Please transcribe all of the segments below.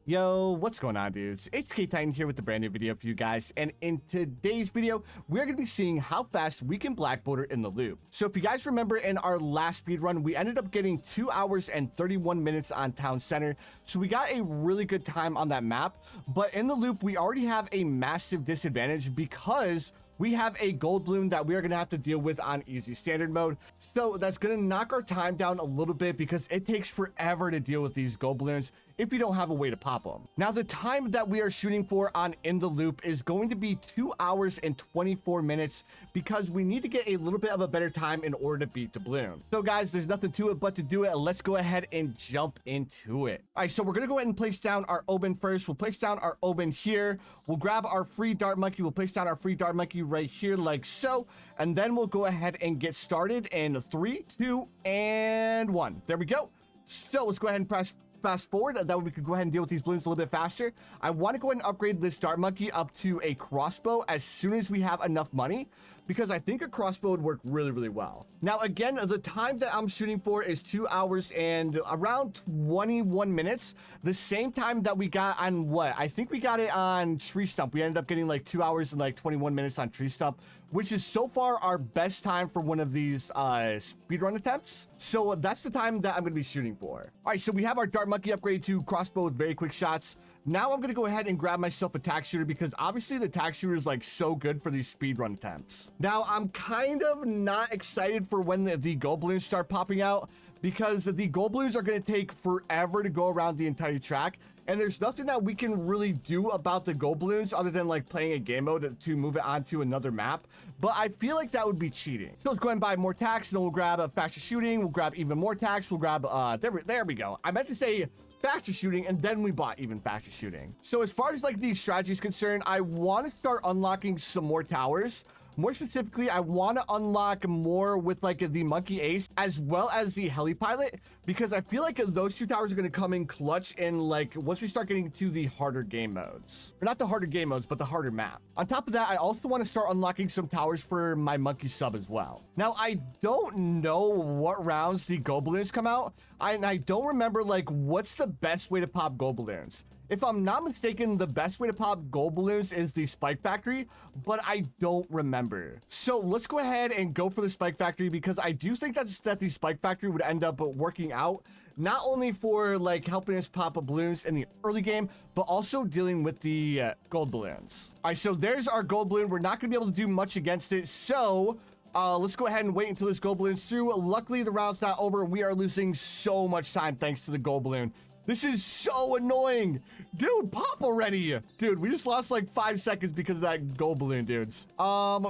Yo, what's going on, dudes? It's K-Titan here with a brand new video for you guys, and in today's video, we're going to be seeing how fast we can black border in the loop. So if you guys remember in our last speedrun, we ended up getting 2 hours and 31 minutes on Town Center, so we got a really good time on that map, but in the loop, we already have a massive disadvantage because we have a gold balloon that we are going to have to deal with on easy standard mode. So that's going to knock our time down a little bit because it takes forever to deal with these gold balloons if you don't have a way to pop them. Now, the time that we are shooting for on in the loop is going to be 2 hours and 24 minutes because we need to get a little bit of a better time in order to beat the balloon. So guys, there's nothing to it but to do it. Let's go ahead and jump into it. All right, so we're going to go ahead and place down our oben first. We'll place down our oben here. We'll grab our free dart monkey. We'll place down our free dart monkey right here like so, and then we'll go ahead and get started in 3, 2, and 1. There we go. So let's go ahead and press fast forward. That way we could go ahead and deal with these balloons a little bit faster. I want to go ahead and upgrade this dart monkey up to a crossbow as soon as we have enough money, because I think a crossbow would work really well. Now again, the time that I'm shooting for is 2 hours and around 21 minutes, the same time that we got on what I think we got it on Tree Stump. We ended up getting like 2 hours and like 21 minutes on Tree Stump, which is so far our best time for one of these speedrun attempts. So that's the time that I'm going to be shooting for. All right, so we have our dart monkey upgrade to crossbow with very quick shots. Now I'm going to go ahead and grab myself a tack shooter because obviously the tack shooter is like so good for these speedrun attempts. Now I'm kind of not excited for when the gold balloons start popping out because the gold balloons are going to take forever to go around the entire track. And there's nothing that we can really do about the gold balloons other than like playing a game mode to move it onto another map. But I feel like that would be cheating. So let's go ahead and buy more tacks, and then we'll grab a faster shooting. We'll grab even more tacks. We'll grab, there we go. I meant to say faster shooting, and then we bought even faster shooting. So as far as like the strategy is concerned, I want to start unlocking some more towers. More specifically, I want to unlock more with like the monkey ace as well as the heli pilot, because I feel like those 2 towers are going to come in clutch in like once we start getting to the harder game modes, or not the harder game modes, but the harder map. On top of that, I also want to start unlocking some towers for my monkey sub as well. Now, I don't know what rounds the gold balloons come out. I don't remember like what's the best way to pop gold balloons. If I'm not mistaken, the best way to pop gold balloons is the spike factory, but I don't remember. So let's go ahead and go for the spike factory because I do think that the spike factory would end up working out, not only for like helping us pop up balloons in the early game, but also dealing with the gold balloons. All right, so there's our gold balloon. We're not going to be able to do much against it. So let's go ahead and wait until this gold balloon's through. Luckily, the round's not over. We are losing so much time thanks to the gold balloon. This is so annoying. Dude, pop already. Dude, we just lost like 5 seconds because of that gold balloon, dudes.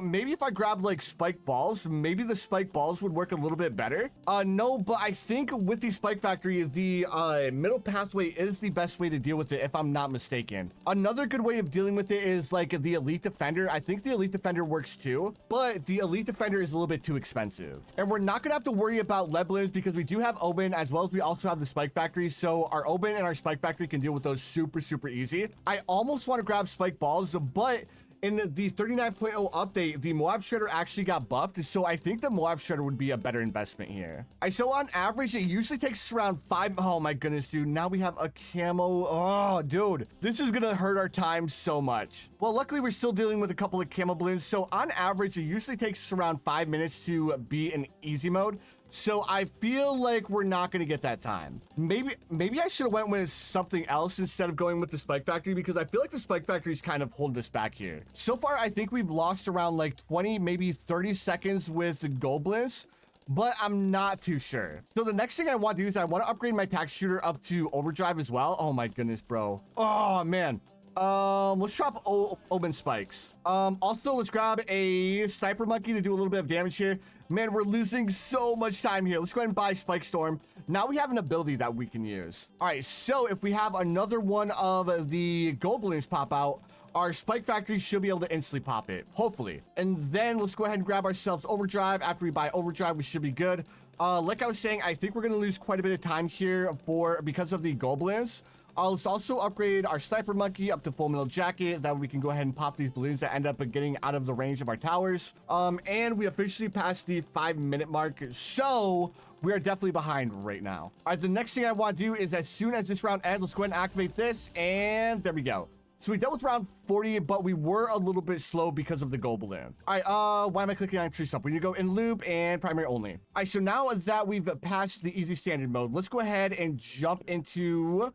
Maybe if I grab like spike balls, maybe the spike balls would work a little bit better. No, but I think with the spike factory, the middle pathway is the best way to deal with it, if I'm not mistaken. Another good way of dealing with it is like the elite defender. I think the elite defender works too, but the elite defender is a little bit too expensive. And we're not gonna have to worry about lead balloons because we do have oben, as well as we also have the spike factory. So our oben and our spike factory can deal with those super easy. I almost want to grab spike balls, but in the 39.0 update, the Moab Shredder actually got buffed, so I think the Moab Shredder would be a better investment here. So on average, it usually takes around 5. Oh my goodness, dude. Now we have a camo. Oh, dude. This is going to hurt our time so much. Well, luckily, we're still dealing with a couple of camo balloons. So on average, it usually takes around 5 minutes to be in easy mode. So I feel like we're not going to get that time. Maybe I should have went with something else instead of going with the spike factory, because I feel like the spike factory is kind of holding us back here. So far, I think we've lost around like 20, maybe 30 seconds with the gold balloons, but I'm not too sure. So the next thing I want to do is I want to upgrade my tack shooter up to overdrive as well. Oh my goodness, bro. Oh man. Let's drop oben spikes. Also, let's grab a sniper monkey to do a little bit of damage here. Man, we're losing so much time here. Let's go ahead and buy Spike Storm. Now we have an ability that we can use. All right, so if we have another one of the gold balloons pop out, our spike factory should be able to instantly pop it, hopefully. And then let's go ahead and grab ourselves overdrive. After we buy overdrive, we should be good. Like I was saying, I think we're going to lose quite a bit of time here because of the gold balloons. Let's also upgrade our sniper monkey up to full metal jacket. That way we can go ahead and pop these balloons that end up getting out of the range of our towers. And we officially passed the 5-minute mark, so we are definitely behind right now. All right, the next thing I want to do is as soon as this round ends, let's go ahead and activate this, and there we go. So we dealt with round 40, but we were a little bit slow because of the gold balloon. All right, why am I clicking on Tree Stump? We need to go in loop and primary only. All right, so now that we've passed the easy standard mode, let's go ahead and jump into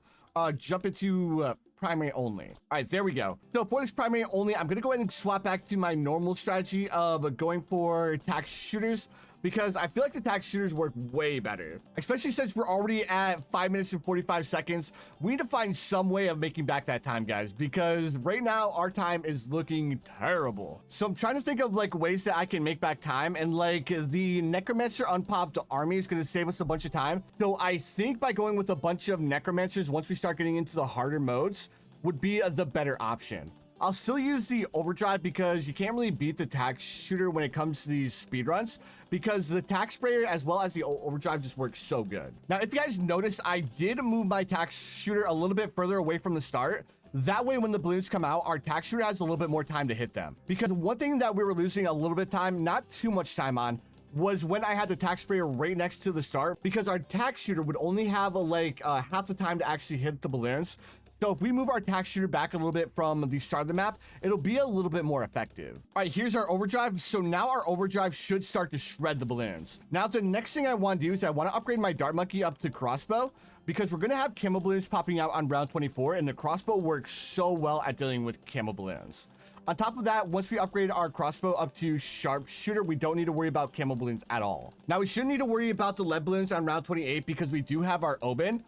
primary only. All right, there we go. So for this primary only, I'm gonna go ahead and swap back to my normal strategy of going for tax shooters, because I feel like the tax shooters work way better, especially since we're already at 5 minutes and 45 seconds. We need to find some way of making back that time, guys, because right now our time is looking terrible. So I'm trying to think of like ways that I can make back time, and like the Necromancer unpopped army is going to save us a bunch of time. So I think by going with a bunch of Necromancers once we start getting into the harder modes would be the better option. I'll still use the overdrive because you can't really beat the tax shooter when it comes to these speedruns, because the tax sprayer as well as the overdrive just works so good. Now, if you guys noticed, I did move my tax shooter a little bit further away from the start. That way, when the balloons come out, our tax shooter has a little bit more time to hit them. Because one thing that we were losing a little bit of time, not too much time on, was when I had the tax sprayer right next to the start, because our tax shooter would only have half the time to actually hit the balloons. So if we move our tax shooter back a little bit from the start of the map, it'll be a little bit more effective. All right, here's our overdrive. So now our overdrive should start to shred the balloons. Now, the next thing I want to do is I want to upgrade my dart monkey up to crossbow, because we're going to have camo balloons popping out on round 24, and the crossbow works so well at dealing with camo balloons. On top of that, once we upgrade our crossbow up to sharpshooter, we don't need to worry about camo balloons at all. Now, we shouldn't need to worry about the lead balloons on round 28 because we do have our Oben.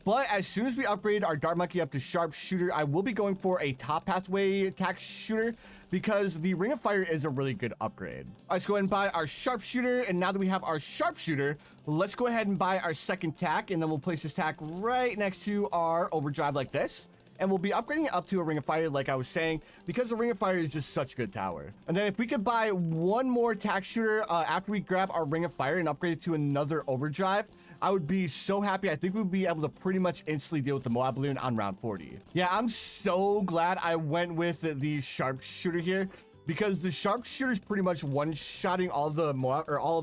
But as soon as we upgrade our dart monkey up to sharpshooter, I will be going for a top pathway tax shooter, because the ring of fire is a really good upgrade. Let's go ahead and buy our sharpshooter, and now that we have our sharpshooter, let's go ahead and buy our second tack, and then we'll place this tack right next to our overdrive like this. And we'll be upgrading it up to a ring of fire, like I was saying, because the ring of fire is just such a good tower. And then if we could buy one more tax shooter after we grab our ring of fire and upgrade it to another overdrive, I would be so happy. I think we'd be able to pretty much instantly deal with the Moab balloon on round 40. Yeah, I'm so glad I went with the sharpshooter here, because the sharpshooter is pretty much one-shotting all of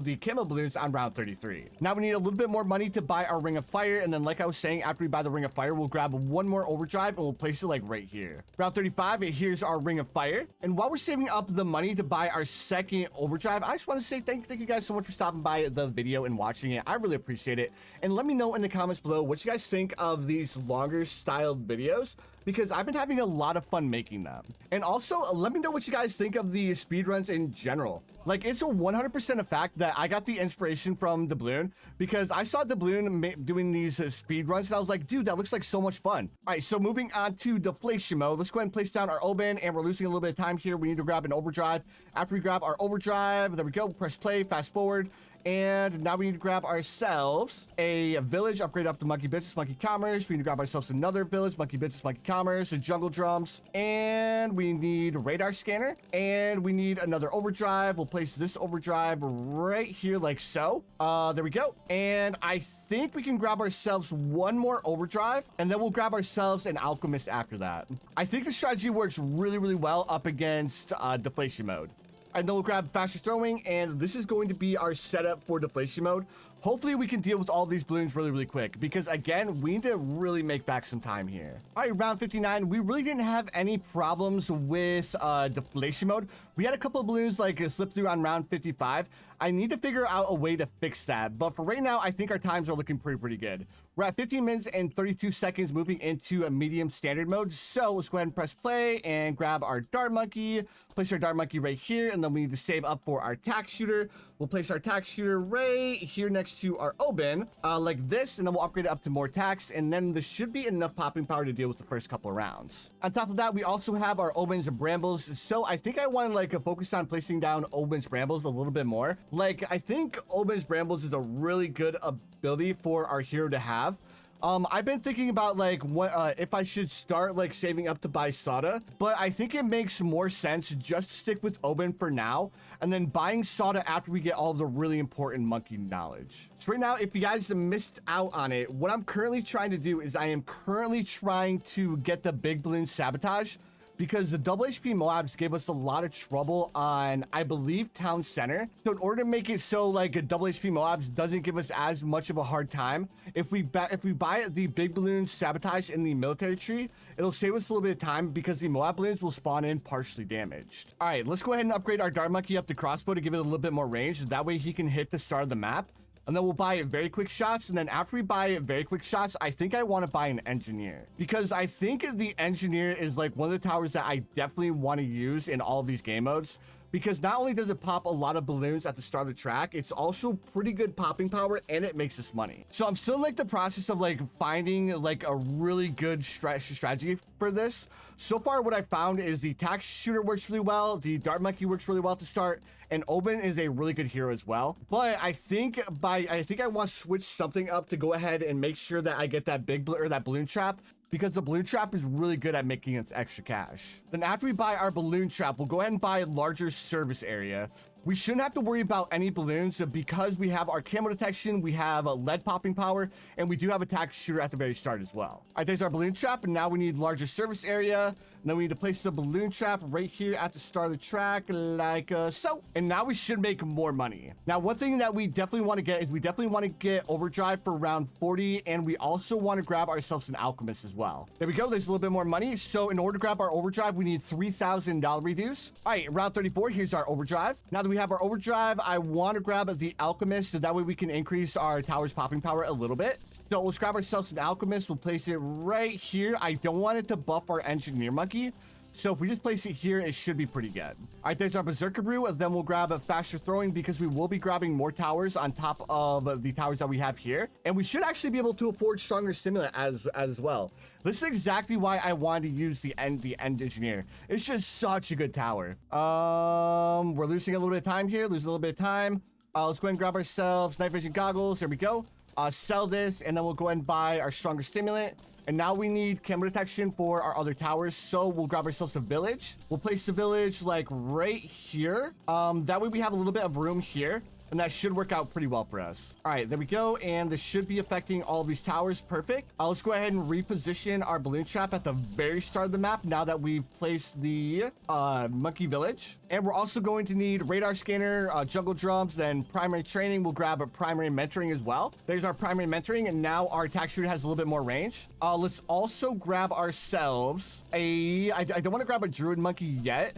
the camo balloons on round 33. Now we need a little bit more money to buy our ring of fire, and then like I was saying, after we buy the ring of fire, we'll grab one more overdrive and we'll place it like right here. Round 35, here's our ring of fire. And while we're saving up the money to buy our second overdrive, I just want to say thank you guys so much for stopping by the video and watching it. I really appreciate it. And let me know in the comments below what you guys think of these longer styled videos, because I've been having a lot of fun making them. And also, let me know what you guys think of the speedruns in general. Like, it's a 100% a fact that I got the inspiration from Bloons, because I saw Bloons doing these speedruns, and I was like, dude, that looks like so much fun. All right, so moving on to Deflation mode, let's go ahead and place down our Oben, and we're losing a little bit of time here. We need to grab an overdrive. After we grab our overdrive, there we go, press play, fast forward. And now we need to grab ourselves a village, upgrade up to monkey business, monkey commerce. We need to grab ourselves another village, monkey business, monkey commerce, the jungle drums, and we need radar scanner, and we need another overdrive. We'll place this overdrive right here like so. There we go. And I think we can grab ourselves one more overdrive, and then we'll grab ourselves an alchemist after that. I think the strategy works really, really well up against deflation mode. And then we'll grab faster throwing, and this is going to be our setup for deflation mode. Hopefully we can deal with all these balloons really, really quick, because again, we need to really make back some time here. All right, round 59, we really didn't have any problems with deflation mode. We had a couple of balloons like slip through on round 55. I need to figure out a way to fix that, but for right now, I think our times are looking pretty good. We're at 15 minutes and 32 seconds moving into a medium standard mode. So let's go ahead and press play and grab our dart monkey, place our dart monkey right here, and then we need to save up for our tax shooter. We'll place our tax shooter right here next to our Oben, like this, and then we'll upgrade it up to more tax, and then there should be enough popping power to deal with the first couple of rounds. On top of that, we also have our Oben's and brambles, so I think I want to like focus on placing down Oben's brambles a little bit more. Like, I think Oben's brambles is a really good ability for our hero to have. I've been thinking about like what if I should start like saving up to buy Sada, but I think it makes more sense just to stick with Oben for now, and then buying Sada after we get all of the really important monkey knowledge. So right now, if you guys missed out on it, what I'm currently trying to do is I am currently trying to get the big balloon sabotage, because the double HP Moabs gave us a lot of trouble on, I believe, Town Center. So in order to make it so like a double HP Moabs doesn't give us as much of a hard time, if we buy the big balloon sabotage in the military tree, it'll save us a little bit of time because the Moab balloons will spawn in partially damaged. All right, let's go ahead and upgrade our Dart Monkey up to crossbow to give it a little bit more range. That way he can hit the start of the map. And then we'll buy very quick shots. And then after we buy very quick shots, I think I want to buy an engineer, because I think the engineer is like one of the towers that I definitely want to use in all of these game modes, because not only does it pop a lot of balloons at the start of the track, it's also pretty good popping power and it makes us money. So I'm still in like the process of like finding like a really good strategy for this. So far what I found is the tax shooter works really well, the Dart Monkey works really well to start, and Oben is a really good hero as well. But I think I want to switch something up to go ahead and make sure that I get that that balloon trap, because the balloon trap is really good at making us extra cash. Then after we buy our balloon trap, we'll go ahead and buy a larger service area. We shouldn't have to worry about any balloons because we have our camo detection, we have a lead popping power, and we do have a tax shooter at the very start as well. All right, there's our balloon trap, and now we need larger service area. And then we need to place the balloon trap right here at the start of the track, like so. And now we should make more money. Now, one thing that we definitely want to get is we definitely want to get overdrive for round 40, and we also want to grab ourselves an alchemist as well. There we go. There's a little bit more money. So in order to grab our overdrive, we need $3,000 reduce. All right, round 34. Here's our overdrive. Now that we have our overdrive, I want to grab the alchemist, so that way we can increase our tower's popping power a little bit. So let's grab ourselves an alchemist. We'll place it right here. I don't want it to buff our engineer monkey, so if we just place it here, it should be pretty good. All right, there's our berserker brew, and then we'll grab a faster throwing, because we will be grabbing more towers on top of the towers that we have here, and we should actually be able to afford stronger stimulant as well. This is exactly why I wanted to use the end engineer. It's just such a good tower. We're losing a little bit of time here. Losing a little bit of time. Let's go ahead and grab ourselves night vision goggles. There we go. Sell this, and then we'll go ahead and buy our stronger stimulant. And now we need camera detection for our other towers, so we'll grab ourselves a village. We'll place the village like right here. That way we have a little bit of room here, and that should work out pretty well for us. All right, there we go, and this should be affecting all of these towers. Perfect. Let's go ahead and reposition our balloon trap at the very start of the map now that we've placed the monkey village. And we're also going to need radar scanner, jungle drums, then primary training. We'll grab a primary mentoring as well. There's our primary mentoring, and now our tax shooter has a little bit more range. Let's also grab ourselves I don't want to grab a druid monkey yet,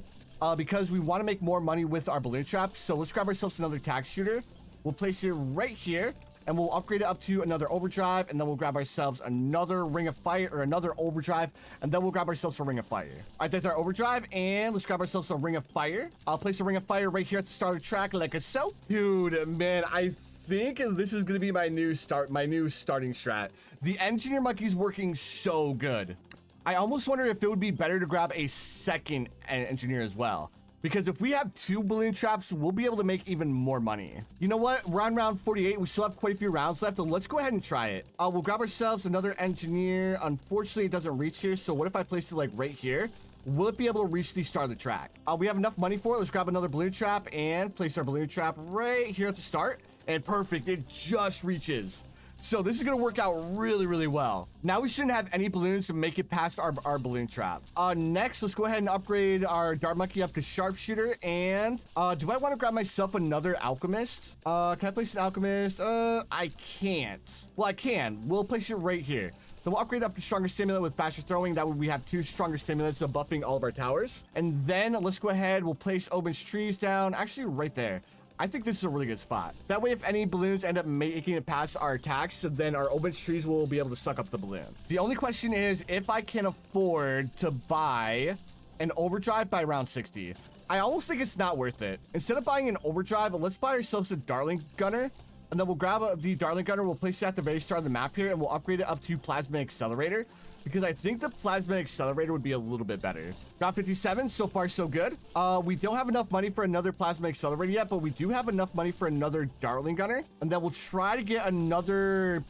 because we want to make more money with our balloon trap. So let's grab ourselves another tax shooter. We'll place it right here, and we'll upgrade it up to another overdrive, and then we'll grab ourselves another ring of fire, or another overdrive, and then we'll grab ourselves a ring of fire. All right, there's our overdrive, and let's grab ourselves a ring of fire. I'll place a ring of fire right here at the start of the track, like so. Dude, man, I think this is gonna be my new starting strat. The engineer monkey's working so good. I almost wonder if it would be better to grab a second engineer as well, because if we have 2 balloon traps, we'll be able to make even more money. You know what? We're on round 48. We still have quite a few rounds left, and let's go ahead and try it. We'll grab ourselves another engineer. Unfortunately, it doesn't reach here, so what if I place it like right here? Will it be able to reach the start of the track? We have enough money for it. Let's grab another balloon trap and place our balloon trap right here at the start. And perfect. It just reaches. So this is going to work out really, really well. Now we shouldn't have any balloons to make it past our balloon trap. Next, let's go ahead and upgrade our Dart Monkey up to Sharpshooter. And do I want to grab myself another Alchemist? Can I place an Alchemist? I can't. Well, I can. We'll place it right here. Then we'll upgrade up to Stronger Stimulant with Faster Throwing. That way we have 2 Stronger Stimulants, so buffing all of our towers. And then let's go ahead. We'll place Oben's trees down. Actually, right there. I think this is a really good spot. That way, if any balloons end up making it past our attacks, then our Oben's trees will be able to suck up the balloon. The only question is if I can afford to buy an overdrive by round 60. I almost think it's not worth it. Instead of buying an overdrive, let's buy ourselves a Darling Gunner. And then we'll grab the Darling Gunner. We'll place it at the very start of the map here, and we'll upgrade it up to Plasma Accelerator, because I think the Plasma Accelerator would be a little bit better. Got 57. So far, so good. We don't have enough money for another Plasma Accelerator yet, but we do have enough money for another Darling Gunner. And then we'll try to get another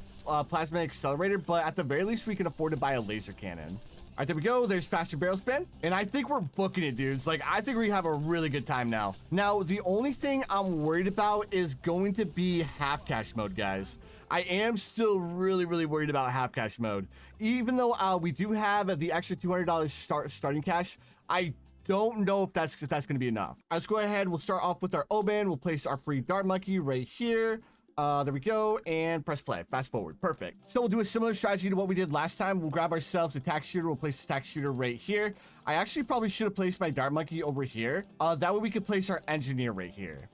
plasma accelerator, but at the very least, we can afford to buy a laser cannon. All right, there we go. There's faster barrel spin. And I think we're booking it, dudes. Like, I think we have a really good time now. Now, the only thing I'm worried about is going to be half cash mode, guys. I am still really worried about half cash mode. Even though we do have the extra $200 starting cash, I don't know if that's going to be enough. Let's go ahead. We'll start off with our Oban. We'll place our free dart monkey right here. There we go, and press play. Fast forward. Perfect. So we'll do a similar strategy to what we did last time. We'll grab ourselves a tack shooter. We'll place the tack shooter right here. I actually probably should have placed my dart monkey over here. That way we could place our engineer right here.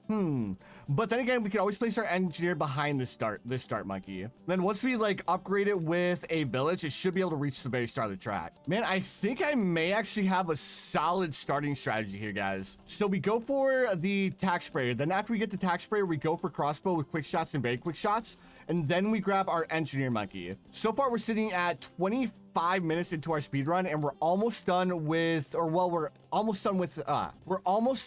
But then again, we could always place our engineer behind this dart monkey. Then once we like upgrade it with a village, it should be able to reach the very start of the track. Man, I think I may actually have a solid starting strategy here, guys. So we go for the tack sprayer. Then after we get the tack sprayer, we go for crossbow with quick shots and very quick shots. And then we grab our engineer monkey. So far, we're sitting at 25 minutes into our speed run, and we're almost done with, we're almost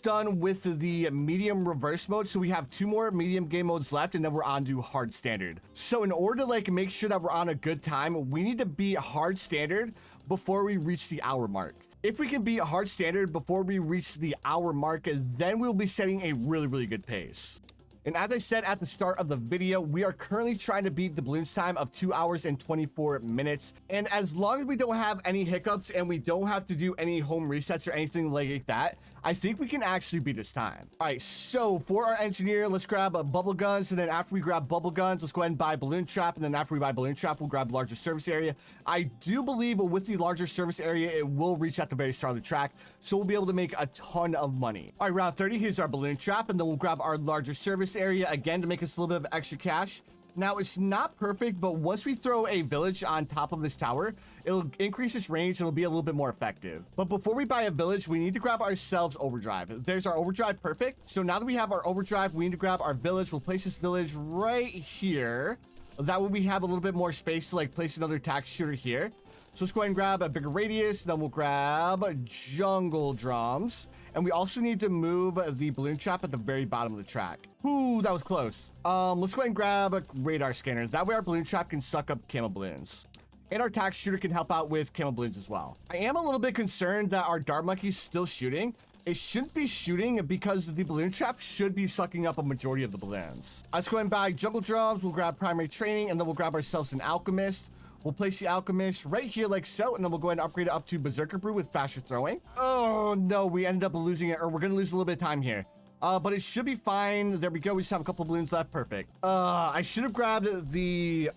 done with the medium reverse mode. So we have 2 more medium game modes left, and then we're on to hard standard. So in order to like make sure that we're on a good time, we need to be hard standard before we reach the hour mark. If we can be hard standard before we reach the hour mark, then we'll be setting a really good pace. And as I said at the start of the video, we are currently trying to beat the Bloons time of 2 hours and 24 minutes. And as long as we don't have any hiccups and we don't have to do any home resets or anything like that, I think we can actually beat this time. All right, so for our engineer, let's grab bubble guns. And then after we grab bubble guns, let's go ahead and buy balloon trap. And then after we buy balloon trap, we'll grab larger service area. I do believe with the larger service area, it will reach at the very start of the track. So we'll be able to make a ton of money. All right, round 30, here's our balloon trap. And then we'll grab our larger service area again to make us a little bit of extra cash. Now, it's not perfect, but once we throw a village on top of this tower, it'll increase its range and it'll be a little bit more effective. But before we buy a village, we need to grab ourselves overdrive. There's our overdrive. Perfect. So now that we have our overdrive, we need to grab our village. We'll place this village right here. That way we have a little bit more space to like place another tack shooter here. So let's go ahead and grab a bigger radius. Then we'll grab jungle drums. And we also need to move the balloon trap at the very bottom of the track. Ooh, that was close. Let's go ahead and grab a radar scanner. That way our balloon trap can suck up camo balloons. And our tack shooter can help out with camo balloons as well. I am a little bit concerned that our dart monkey's still shooting. It shouldn't be shooting because the balloon trap should be sucking up a majority of the balloons. Let's go ahead and buy jungle drums. We'll grab primary training, and then we'll grab ourselves an alchemist. We'll place the alchemist right here like so, and then we'll go ahead and upgrade it up to berserker brew with faster throwing. Oh no, we ended up losing it, or we're gonna lose a little bit of time here. But it should be fine. There we go. We just have a couple balloons left. Perfect. I should have grabbed the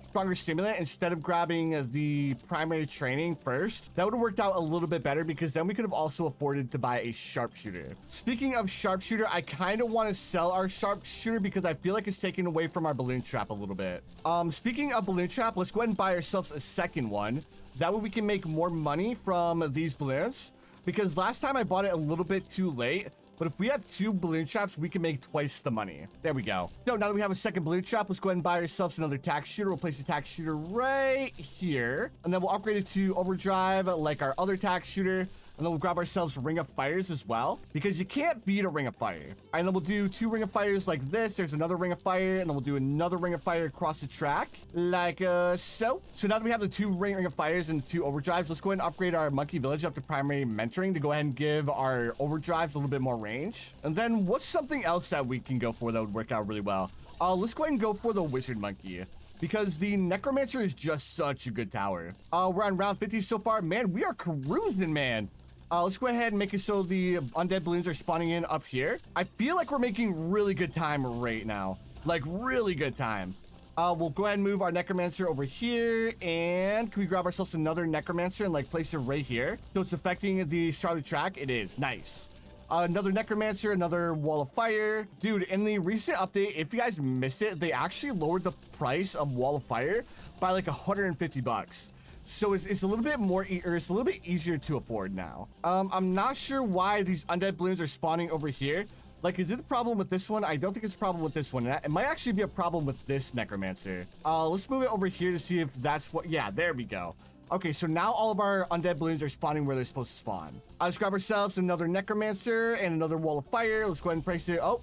stronger stimulant instead of grabbing the primary training first. That would have worked out a little bit better because then we could have also afforded to buy a sharpshooter. Speaking of sharpshooter, I kind of want to sell our sharpshooter because I feel like it's taken away from our balloon trap a little bit. Speaking of balloon trap, let's go ahead and buy ourselves a second one. That way we can make more money from these balloons, because last time I bought it a little bit too late. But if we have 2 balloon traps, we can make twice the money. There we go. So now that we have a second balloon trap, let's go ahead and buy ourselves another tack shooter. We'll place the tack shooter right here. And then we'll upgrade it to overdrive like our other tack shooter. And then we'll grab ourselves ring of fires as well, because you can't beat a ring of fire. And then we'll do 2 ring of fires like this. There's another ring of fire, and then we'll do another ring of fire across the track like so. So now that we have the 2 ring of fires and 2 overdrives, let's go ahead and upgrade our monkey village up to primary mentoring to go ahead and give our overdrives a little bit more range. And then what's something else that we can go for that would work out really well? Let's go ahead and go for the wizard monkey, because the necromancer is just such a good tower. We're on round 50 so far. Man, we are cruising, man. Let's go ahead and make it so the undead balloons are spawning in up here. I feel like we're making really good time right now. Like, really good time. We'll go ahead and move our necromancer over here. And can we grab ourselves another necromancer and, like, place it right here? So it's affecting the start of the track. It is. Nice. Another necromancer, another wall of fire. Dude, in the recent update, if you guys missed it, they actually lowered the price of wall of fire by, like, 150 bucks. So it's a little bit more, it's a little bit easier to afford now. I'm not sure why these undead balloons are spawning over here. Like, is it a problem with this one? I don't think it's a problem with this one. It might actually be a problem with this necromancer. Let's move it over here to see if that's what, yeah, there we go. Okay, so now all of our undead balloons are spawning where they're supposed to spawn. Let's grab ourselves another necromancer and another wall of fire. Let's go ahead and place it. Oh,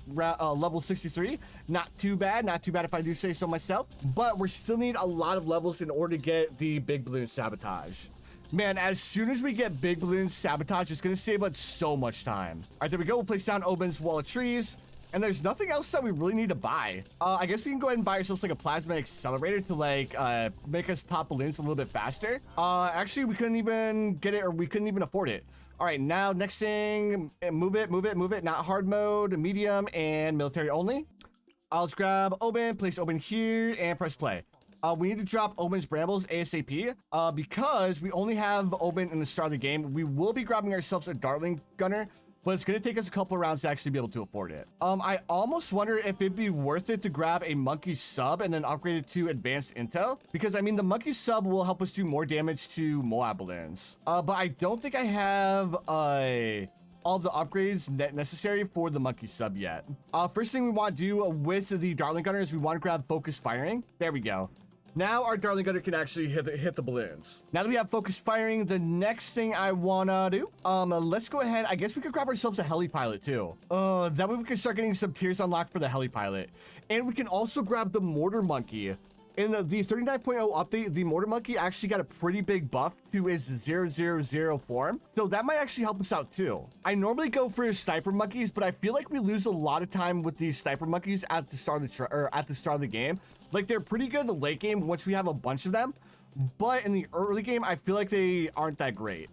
level 63. Not too bad. Not too bad if I do say so myself. But we still need a lot of levels in order to get the big balloon sabotage. Man, as soon as we get big balloon sabotage, it's going to save us so much time. All right, there we go. We'll place down Oben's wall of trees. And there's nothing else that we really need to buy. I guess we can go ahead and buy ourselves like a plasma accelerator to like make us pop balloons a little bit faster. Actually, we couldn't even get it, or we couldn't even afford it. All right, now next thing, move it. Not hard mode, medium, and military only. Let's grab Oben, place Oben here, and press play. We need to drop Oben's brambles ASAP because we only have Oben in the start of the game. We will be grabbing ourselves a Dartling Gunner, but it's going to take us a couple of rounds to actually be able to afford it. I almost wonder if it'd be worth it to grab a monkey sub and then upgrade it to advanced intel, because I mean the monkey sub will help us do more damage to Moab balloons. But I don't think I have all of the upgrades necessary for the monkey sub yet. First thing we want to do with the Dartling Gunner is we want to grab focus firing. There we go. Now our Dartling Gunner can actually hit the balloons. Now that we have focus firing, the next thing I wanna do, let's go ahead. I guess we could grab ourselves a heli pilot too. That way we can start getting some tiers unlocked for the heli pilot. And we can also grab the mortar monkey. In the 39.0 update, the mortar monkey actually got a pretty big buff to his 000 form. So that might actually help us out too. I normally go for sniper monkeys, but I feel like we lose a lot of time with these sniper monkeys at the start of the game. Like they're pretty good in the late game once we have a bunch of them, but in the early game, I feel like they aren't that great.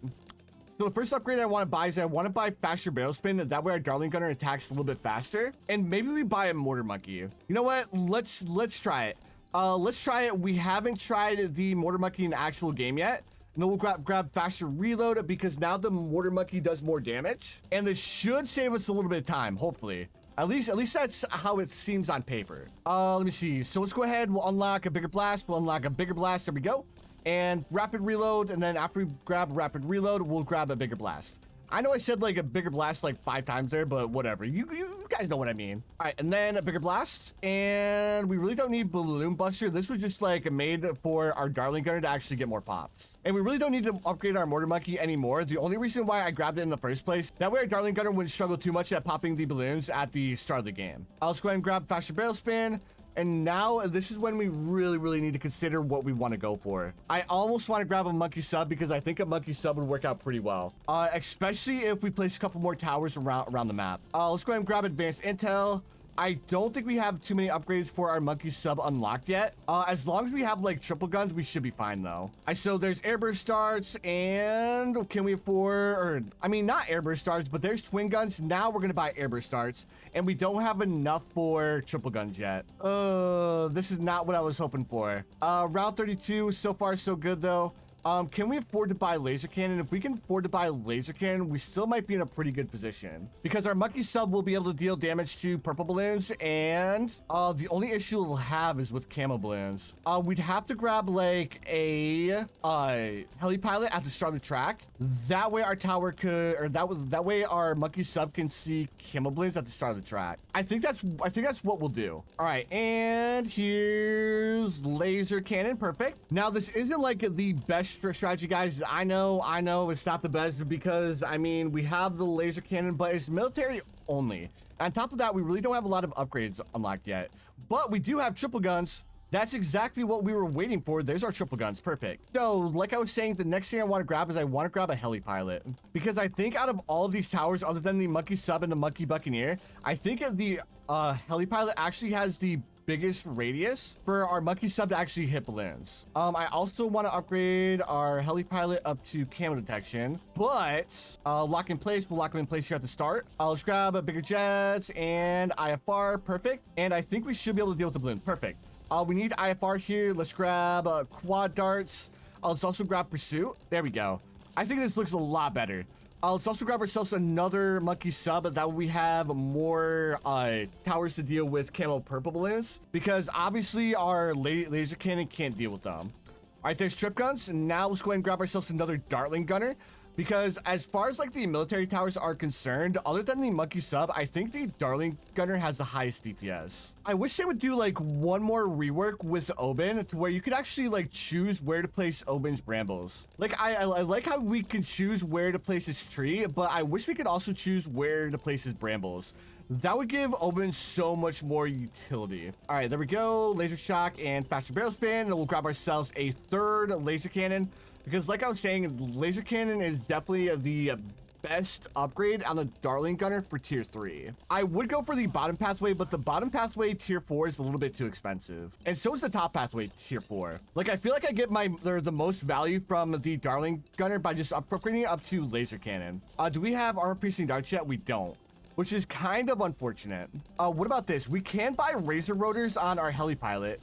So the first upgrade I want to buy is I want to buy faster barrel spin. That way our Dartling Gunner attacks a little bit faster. And maybe we buy a mortar monkey. You know what? Let's try it. Let's try it. We haven't tried the mortar monkey in the actual game yet. And then we'll grab faster reload because now the mortar monkey does more damage. And this should save us a little bit of time, hopefully. At least that's how it seems on paper. Let me see. So let's go ahead. We'll unlock a bigger blast. There we go. And rapid reload. And then after we grab rapid reload, we'll grab a bigger blast. I know I said like a bigger blast like 5 times there, but whatever. You guys know what I mean. All right, and then a bigger blast. And we really don't need Balloon Buster. This was just like made for our Dartling Gunner to actually get more pops. And we really don't need to upgrade our Mortar Monkey anymore. The only reason why I grabbed it in the first place, that way our Dartling Gunner wouldn't struggle too much at popping the balloons at the start of the game. Let's go ahead and grab faster barrel spin. And now this is when we really need to consider what we want to go for. I almost want to grab a monkey sub because I think a monkey sub would work out pretty well, especially if we place a couple more towers around the map. Let's go ahead and grab advanced intel. I don't think we have too many upgrades for our monkey sub unlocked yet. As long as we have like triple guns, we should be fine though. So there's airburst starts, and can we afford, or I mean not airburst starts, but there's twin guns. Now we're gonna buy airburst starts, and we don't have enough for triple guns yet. This is not what I was hoping for. Round 32, so far so good though. Can we afford to buy laser cannon? If we can afford to buy laser cannon, we still might be in a pretty good position because our monkey sub will be able to deal damage to purple balloons, and the only issue we'll have is with camo balloons. We'd have to grab like a heli pilot at the start of the track. That way our tower could, or that way our monkey sub can see camo balloons at the start of the track. I think that's what we'll do. All right, and here's laser cannon. Perfect. Now this isn't like the best strategy, guys. I know it's not the best because I mean we have the laser cannon, but it's military only. On top of that, we really don't have a lot of upgrades unlocked yet, but we do have triple guns. That's exactly what we were waiting for. There's our triple guns. Perfect. So like I was saying, the next thing I want to grab is I want to grab a heli pilot because I think out of all of these towers, other than the monkey sub and the monkey buccaneer, I think the heli pilot actually has the biggest radius for our monkey sub to actually hit balloons. I also want to upgrade our heli pilot up to camo detection, but lock in place. We'll lock them in place here at the start. Let's grab a bigger jets and IFR. Perfect. And I think we should be able to deal with the balloon. Perfect. We need IFR here. Let's grab quad darts. Let's also grab pursuit. There we go. I think this looks a lot better. Let's also grab ourselves another monkey sub. That way we have more towers to deal with camo purple balloons, because obviously our laser cannon can't deal with them. All right, there's trip guns. And now let's go ahead and grab ourselves another Dartling Gunner, because as far as like the military towers are concerned, other than the monkey sub, I think the Darling Gunner has the highest DPS. I wish they would do like one more rework with Oben to where you could actually like choose where to place Oben's brambles. Like I like how we can choose where to place his tree, but I wish we could also choose where to place his brambles. That would give Oben so much more utility. All right, there we go. Laser shock and faster barrel spin. And we'll grab ourselves a third laser cannon, because like I was saying, laser cannon is definitely the best upgrade on the Darling Gunner for tier 3. I would go for the bottom pathway, but the bottom pathway tier 4 is a little bit too expensive. And so is the top pathway tier 4. Like, I feel like I get the most value from the Darling Gunner by just upgrading it up to laser cannon. Do we have armor piercing darts yet? We don't, which is kind of unfortunate. What about this? We can buy razor rotors on our heli pilot.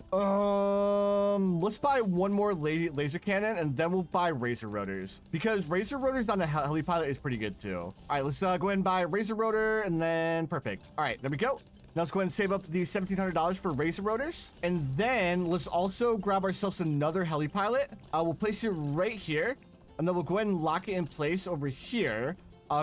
Let's buy one more laser cannon, and then we'll buy razor rotors, because razor rotors on the heli pilot is pretty good too. All right, let's go ahead and buy razor rotor, and then perfect. All right, there we go. Now let's go ahead and save up the $1,700 for razor rotors, and then let's also grab ourselves another heli pilot. We'll place it right here, and then we'll go ahead and lock it in place over here.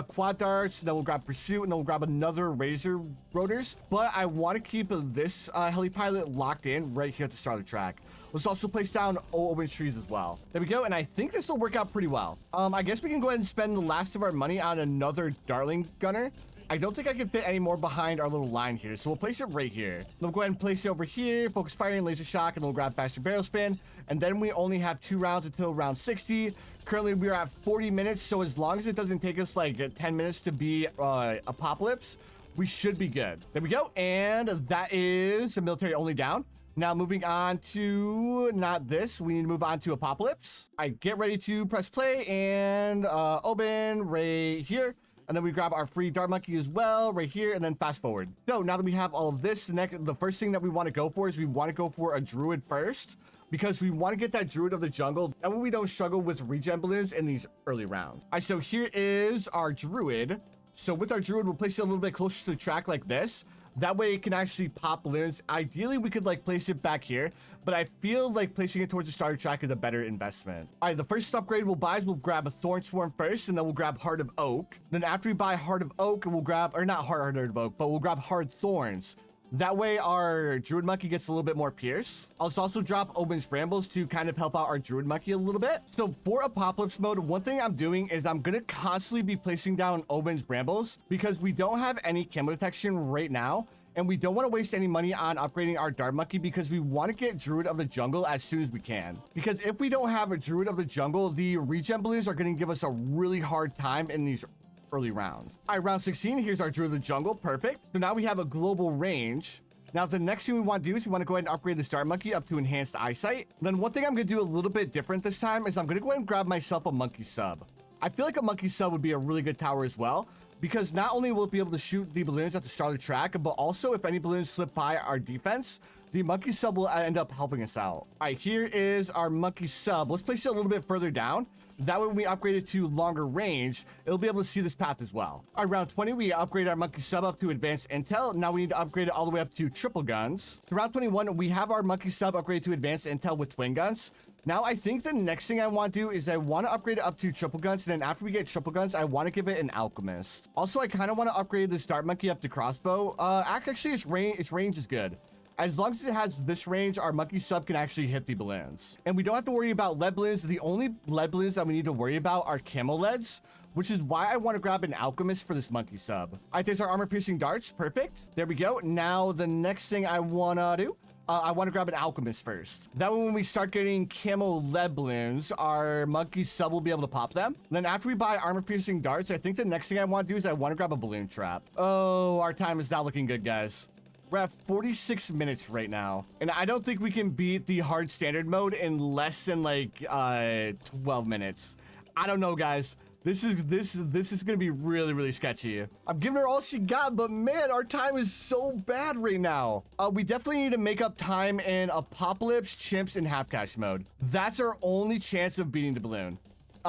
Quad darts, then we'll grab pursuit, and then we'll grab another razor rotors. But I want to keep this heli pilot locked in right here at the start of the track. Let's also place down Oben trees as well. There we go, and I think this will work out pretty well. I guess we can go ahead and spend the last of our money on another Darling Gunner. I don't think I can fit any more behind our little line here, so we'll place it right here. Then we'll go ahead and place it over here, focus firing, laser shock, and we'll grab faster barrel spin. And then we only have 2 rounds until round 60. Currently, we are at 40 minutes, so as long as it doesn't take us like 10 minutes to be Apopalypse, we should be good. There we go, and that is the military only down. Now moving on to not this, we need to move on to Apopalypse. I get ready to press play, and Oben right here. And then we grab our free dart monkey as well right here, and then fast forward. So now that we have all of this, the first thing that we want to go for is we want to go for a druid first, because we want to get that druid of the jungle. That way we don't struggle with regen balloons in these early rounds. All right, so here is our druid. So with our druid, we'll place it a little bit closer to the track like this. That way it can actually pop balloons. Ideally, we could like place it back here, but I feel like placing it towards the starter track is a better investment. All right, the first upgrade we'll buy is we'll grab a Thorn Swarm first, and then we'll grab Heart of Oak. Then after we buy Heart of Oak, we'll grab, or not Heart of Oak, but we'll grab Hard Thorns. That way our Druid Monkey gets a little bit more pierce. I'll also drop Oben's Brambles to kind of help out our Druid Monkey a little bit. So for Apocalypse mode, one thing I'm doing is I'm going to constantly be placing down Oben's Brambles, because we don't have any camo detection right now. And we don't want to waste any money on upgrading our Dart Monkey, because we want to get Druid of the Jungle as soon as we can. Because if we don't have a Druid of the Jungle, the regen balloons are going to give us a really hard time in these early rounds. All right, round 16, here's our Druid of the Jungle. Perfect. So now we have a global range. Now, the next thing we want to do is we want to go ahead and upgrade this Dart Monkey up to Enhanced Eyesight. Then one thing I'm going to do a little bit different this time is I'm going to go ahead and grab myself a Monkey Sub. I feel like a Monkey Sub would be a really good tower as well, because not only will it be able to shoot the balloons at the start of the track, but also if any balloons slip by our defense, the Monkey Sub will end up helping us out. All right, here is our Monkey Sub. Let's place it a little bit further down. That way, when we upgrade it to longer range, it'll be able to see this path as well. All right, round 20, we upgrade our Monkey Sub up to Advanced Intel. Now we need to upgrade it all the way up to Triple Guns. So round 21, we have our Monkey Sub upgraded to Advanced Intel with Twin Guns. Now, I think the next thing I want to do is I want to upgrade it up to Triple Guns. And then after we get Triple Guns, I want to give it an Alchemist. Also, I kind of want to upgrade the Dart Monkey up to Crossbow. Actually, its range is good. As long as it has this range, our Monkey Sub can actually hit the balloons. And we don't have to worry about lead balloons. The only lead balloons that we need to worry about are camo leads, which is why I want to grab an Alchemist for this Monkey Sub. All right, there's our armor piercing darts. Perfect. There we go. Now, the next thing I want to do, I want to grab an Alchemist first. That way, when we start getting camo lead balloons, our Monkey Sub will be able to pop them. Then after we buy armor piercing darts, I think the next thing I want to do is I want to grab a balloon trap. Oh, our time is not looking good, guys. We're at 46 minutes right now, and I don't think we can beat the hard standard mode in less than like 12 minutes. I don't know, guys. This is gonna be really sketchy. I'm giving her all she got, but man, our time is so bad right now. We definitely need to make up time in Apopalypse, Chimps, and Half Cash mode. That's our only chance of beating the balloon.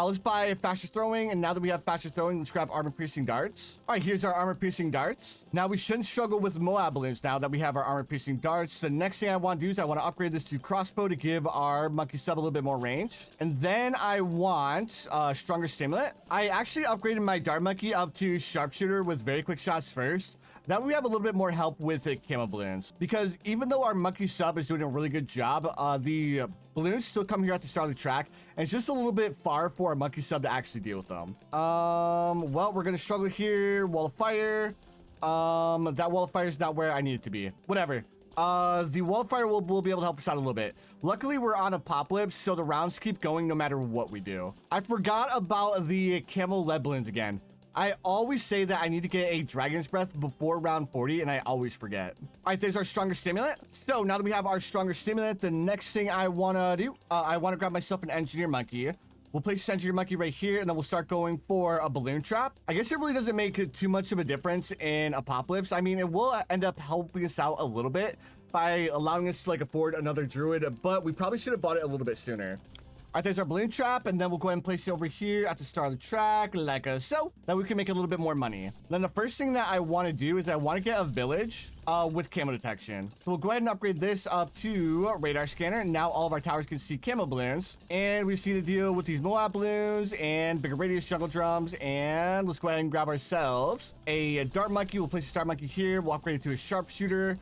Let's buy faster throwing, and now that we have faster throwing, let's grab armor piercing darts. All right, here's our armor piercing darts. Now we shouldn't struggle with Moab balloons now that we have our armor piercing darts. The next thing I want to do is I want to upgrade this to crossbow to give our monkey sub a little bit more range. And then I want stronger stimulant. I actually upgraded my dart monkey up to sharpshooter with very quick shots first. That way we have a little bit more help with the camo balloons, because even though our monkey sub is doing a really good job, the balloons still come here at the start of the track, and it's just a little bit far for our monkey sub to actually deal with them. Well, we're gonna struggle here. Wall of fire. That wall of fire is not where I need it to be. Whatever. The wall of fire will be able to help us out a little bit. Luckily, we're on Apopalypse, so the rounds keep going no matter what we do. I forgot about the camo lead balloons again. I always say that I need to get a Dragon's Breath before round 40, and I always forget. All right, there's our stronger stimulant. So now that we have our stronger stimulant, the next thing I want to do, I want to grab myself an engineer monkey. We'll place this engineer monkey right here, and then we'll start going for a balloon trap. I guess it really doesn't make too much of a difference in Apopalypse. I mean, it will end up helping us out a little bit by allowing us to like afford another druid, but we probably should have bought it a little bit sooner. All right, there's our balloon trap, and then we'll go ahead and place it over here at the start of the track, like so, that we can make a little bit more money. Then the first thing that I want to do is I want to get a village with camo detection. So we'll go ahead and upgrade this up to radar scanner, and now all of our towers can see camo balloons. And we just need to deal with these Moab balloons and bigger radius jungle drums. And let's go ahead and grab ourselves a dart monkey. We'll place a dart monkey here. We'll upgrade it to a sharpshooter.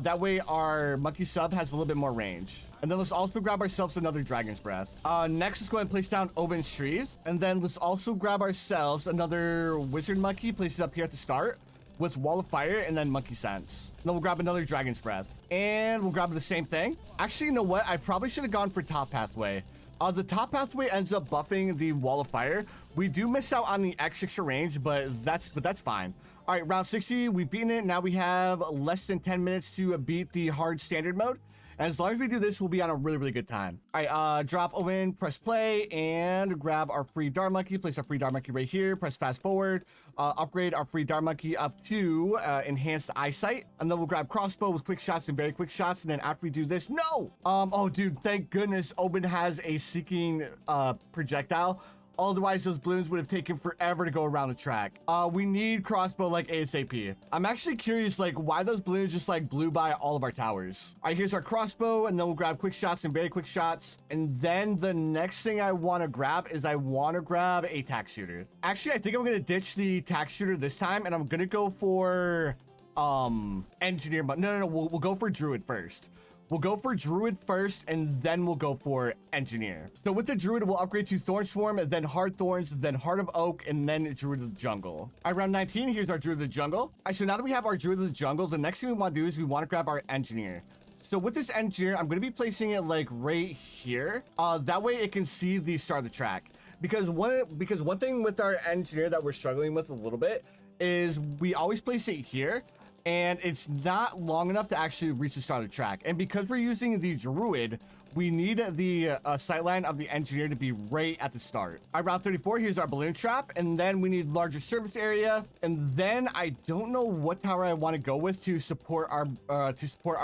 That way our monkey sub has a little bit more range. And then let's also grab ourselves another Dragon's Breath. Next, let's go ahead and place down Oben's trees. And then let's also grab ourselves another wizard monkey, place it up here at the start with wall of fire and then monkey sense. And then we'll grab another Dragon's Breath. And we'll grab the same thing. Actually, you know what? I probably should have gone for top pathway. The top pathway ends up buffing the wall of fire. We do miss out on the extra range, but that's fine. All right, round 60, we've beaten it. Now we have less than 10 minutes to beat the hard standard mode. And as long as we do this, we'll be on a really, really good time. All right, drop Owen, press play, and grab our free dart monkey. Place our free dart monkey right here. Press fast forward. Upgrade our free dart monkey up to enhanced eyesight. And then we'll grab crossbow with quick shots and very quick shots. And then after we do this, no! Oh, dude, thank goodness Owen has a seeking projectile. Otherwise, those balloons would have taken forever to go around the track. We need crossbow like ASAP. I'm actually curious, like, why those balloons just like blew by all of our towers. All right, here's our crossbow, and then we'll grab quick shots and very quick shots. And then the next thing I want to grab is I want to grab a tack shooter. Actually, I think I'm going to ditch the tack shooter this time, and I'm going to go for engineer. But no, we'll go for druid first. We'll go for druid first, and then we'll go for engineer. So with the druid, we'll upgrade to thorn swarm, then hard thorns, then heart of oak, and then druid of the jungle. All right, round 19, here's our druid of the jungle. All right, so now that we have our druid of the jungle, the next thing we want to do is we want to grab our engineer. So with this engineer, I'm going to be placing it like right here. That way it can see the start of the track. Because one thing with our engineer that we're struggling with a little bit is we always place it here, and it's not long enough to actually reach the start of the track. And because we're using the druid, we need the sightline of the engineer to be right at the start. All right, round 34, here's our balloon trap, and then we need larger service area, and then I don't know what tower I want to go with to support our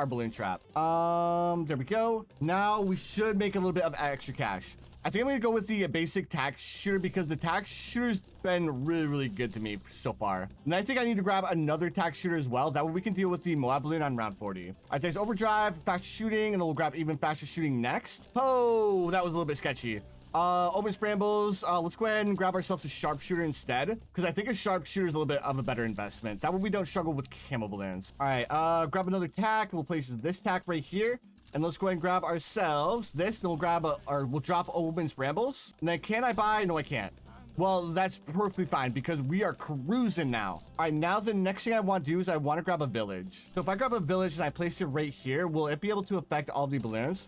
balloon trap. There we go. Now we should make a little bit of extra cash. I think I'm gonna go with the basic tack shooter because the tack shooter's been really, really good to me so far. And I think I need to grab another tack shooter as well. That way we can deal with the Moab balloon on round 40. All right, there's overdrive, faster shooting, and then we'll grab even faster shooting next. Oh, that was a little bit sketchy. Open brambles. Let's go ahead and grab ourselves a sharpshooter instead, because I think a sharpshooter is a little bit of a better investment. That way we don't struggle with camo balloons. All right, grab another tack. We'll place this tack right here. And let's go ahead and grab ourselves this. Then we'll grab we'll drop Owen's Brambles. And then can I buy? No, I can't. Well, that's perfectly fine because we are cruising now. All right, now the next thing I want to do is I want to grab a village. So if I grab a village and I place it right here, will it be able to affect all the balloons?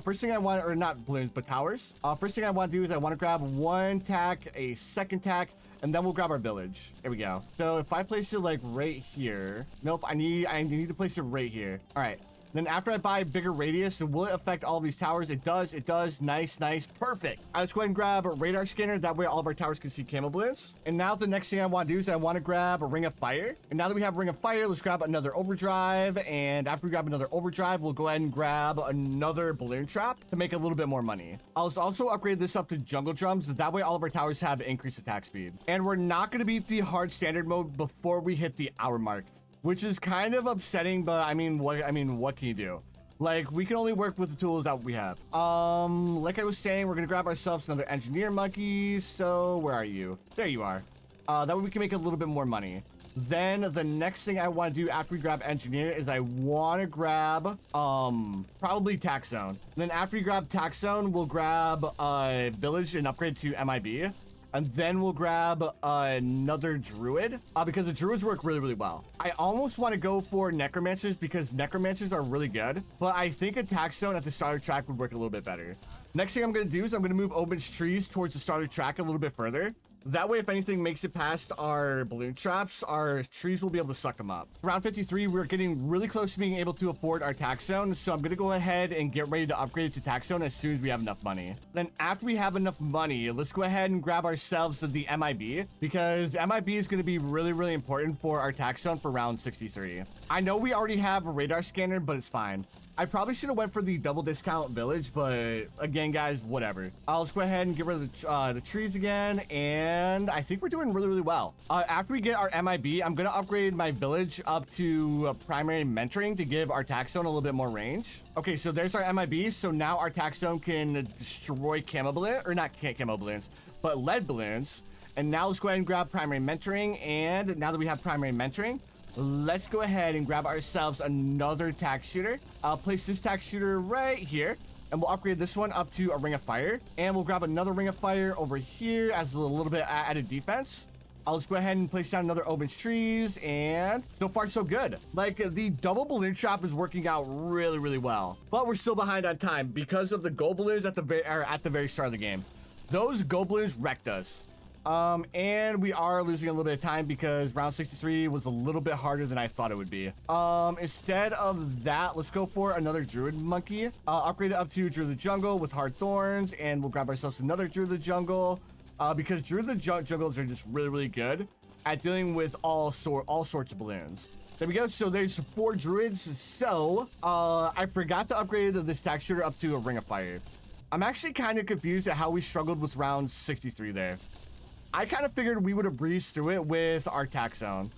First thing I want, or not balloons, but towers. First thing I want to do is I want to grab one tack, a second tack, and then we'll grab our village. There we go. So if I place it like right here, nope, I need to place it right here. All right. Then after I buy bigger radius, will it affect all of these towers? It does. It does. Nice, nice, perfect. Let's go ahead and grab a radar scanner. That way all of our towers can see camo balloons. And now the next thing I want to do is I want to grab a ring of fire. And now that we have a ring of fire, let's grab another overdrive. And after we grab another overdrive, we'll go ahead and grab another balloon trap to make a little bit more money. I'll also upgrade this up to jungle drums. That way all of our towers have increased attack speed. And we're not going to beat the hard standard mode before we hit the hour mark, which is kind of upsetting, but I mean, what can you do? Like, we can only work with the tools that we have. Like I was saying, we're gonna grab ourselves another engineer monkey. So where are you? There you are. That way we can make a little bit more money. Then the next thing I want to do after we grab engineer is I want to grab probably tax zone. Then after we grab tax zone, we'll grab village and upgrade to MIB. And then we'll grab another druid because the druids work really, really well. I almost want to go for necromancers because necromancers are really good, but I think a tax zone at the starter track would work a little bit better. Next thing I'm going to do is I'm going to move Oben's trees towards the starter track a little bit further. That way, if anything makes it past our balloon traps, our trees will be able to suck them up. Round 53, we're getting really close to being able to afford our tax zone. So I'm going to go ahead and get ready to upgrade to tax zone as soon as we have enough money. Then after we have enough money, let's go ahead and grab ourselves the MIB because MIB is going to be really, really important for our tax zone for round 63. I know we already have a radar scanner, but it's fine. I probably should have went for the double discount village, but again, guys, whatever. Let's go ahead and get rid of the trees again, and I think we're doing really, really well. After we get our MIB, I'm going to upgrade my village up to primary mentoring to give our tax zone a little bit more range. Okay, so there's our MIB, so now our tax zone can destroy camo balloons, or not camo balloons, but lead balloons. And now let's go ahead and grab primary mentoring, and now that we have primary mentoring, let's go ahead and grab ourselves another tax shooter. I'll place this tax shooter right here, and we'll upgrade this one up to a ring of fire. And we'll grab another ring of fire over here as a little bit added defense. I'll just go ahead and place down another Oben's trees, and so far so good. Like, the double balloon trap is working out really, really well. But we're still behind on time because of the gold balloons at the very start of the game. Those gold balloons wrecked us. And we are losing a little bit of time because round 63 was a little bit harder than I thought it would be. Instead of that, let's go for another druid monkey. Upgrade it up to druid of the jungle with hard thorns, and we'll grab ourselves another druid of the jungle because druid of the jungles are just really, really good at dealing with all sorts of balloons. There we go. So there's 4 druids. So I forgot to upgrade this tax shooter up to a ring of fire. I'm actually kind of confused at how we struggled with round 63 there. I kind of figured we would have breezed through it with our tax zone.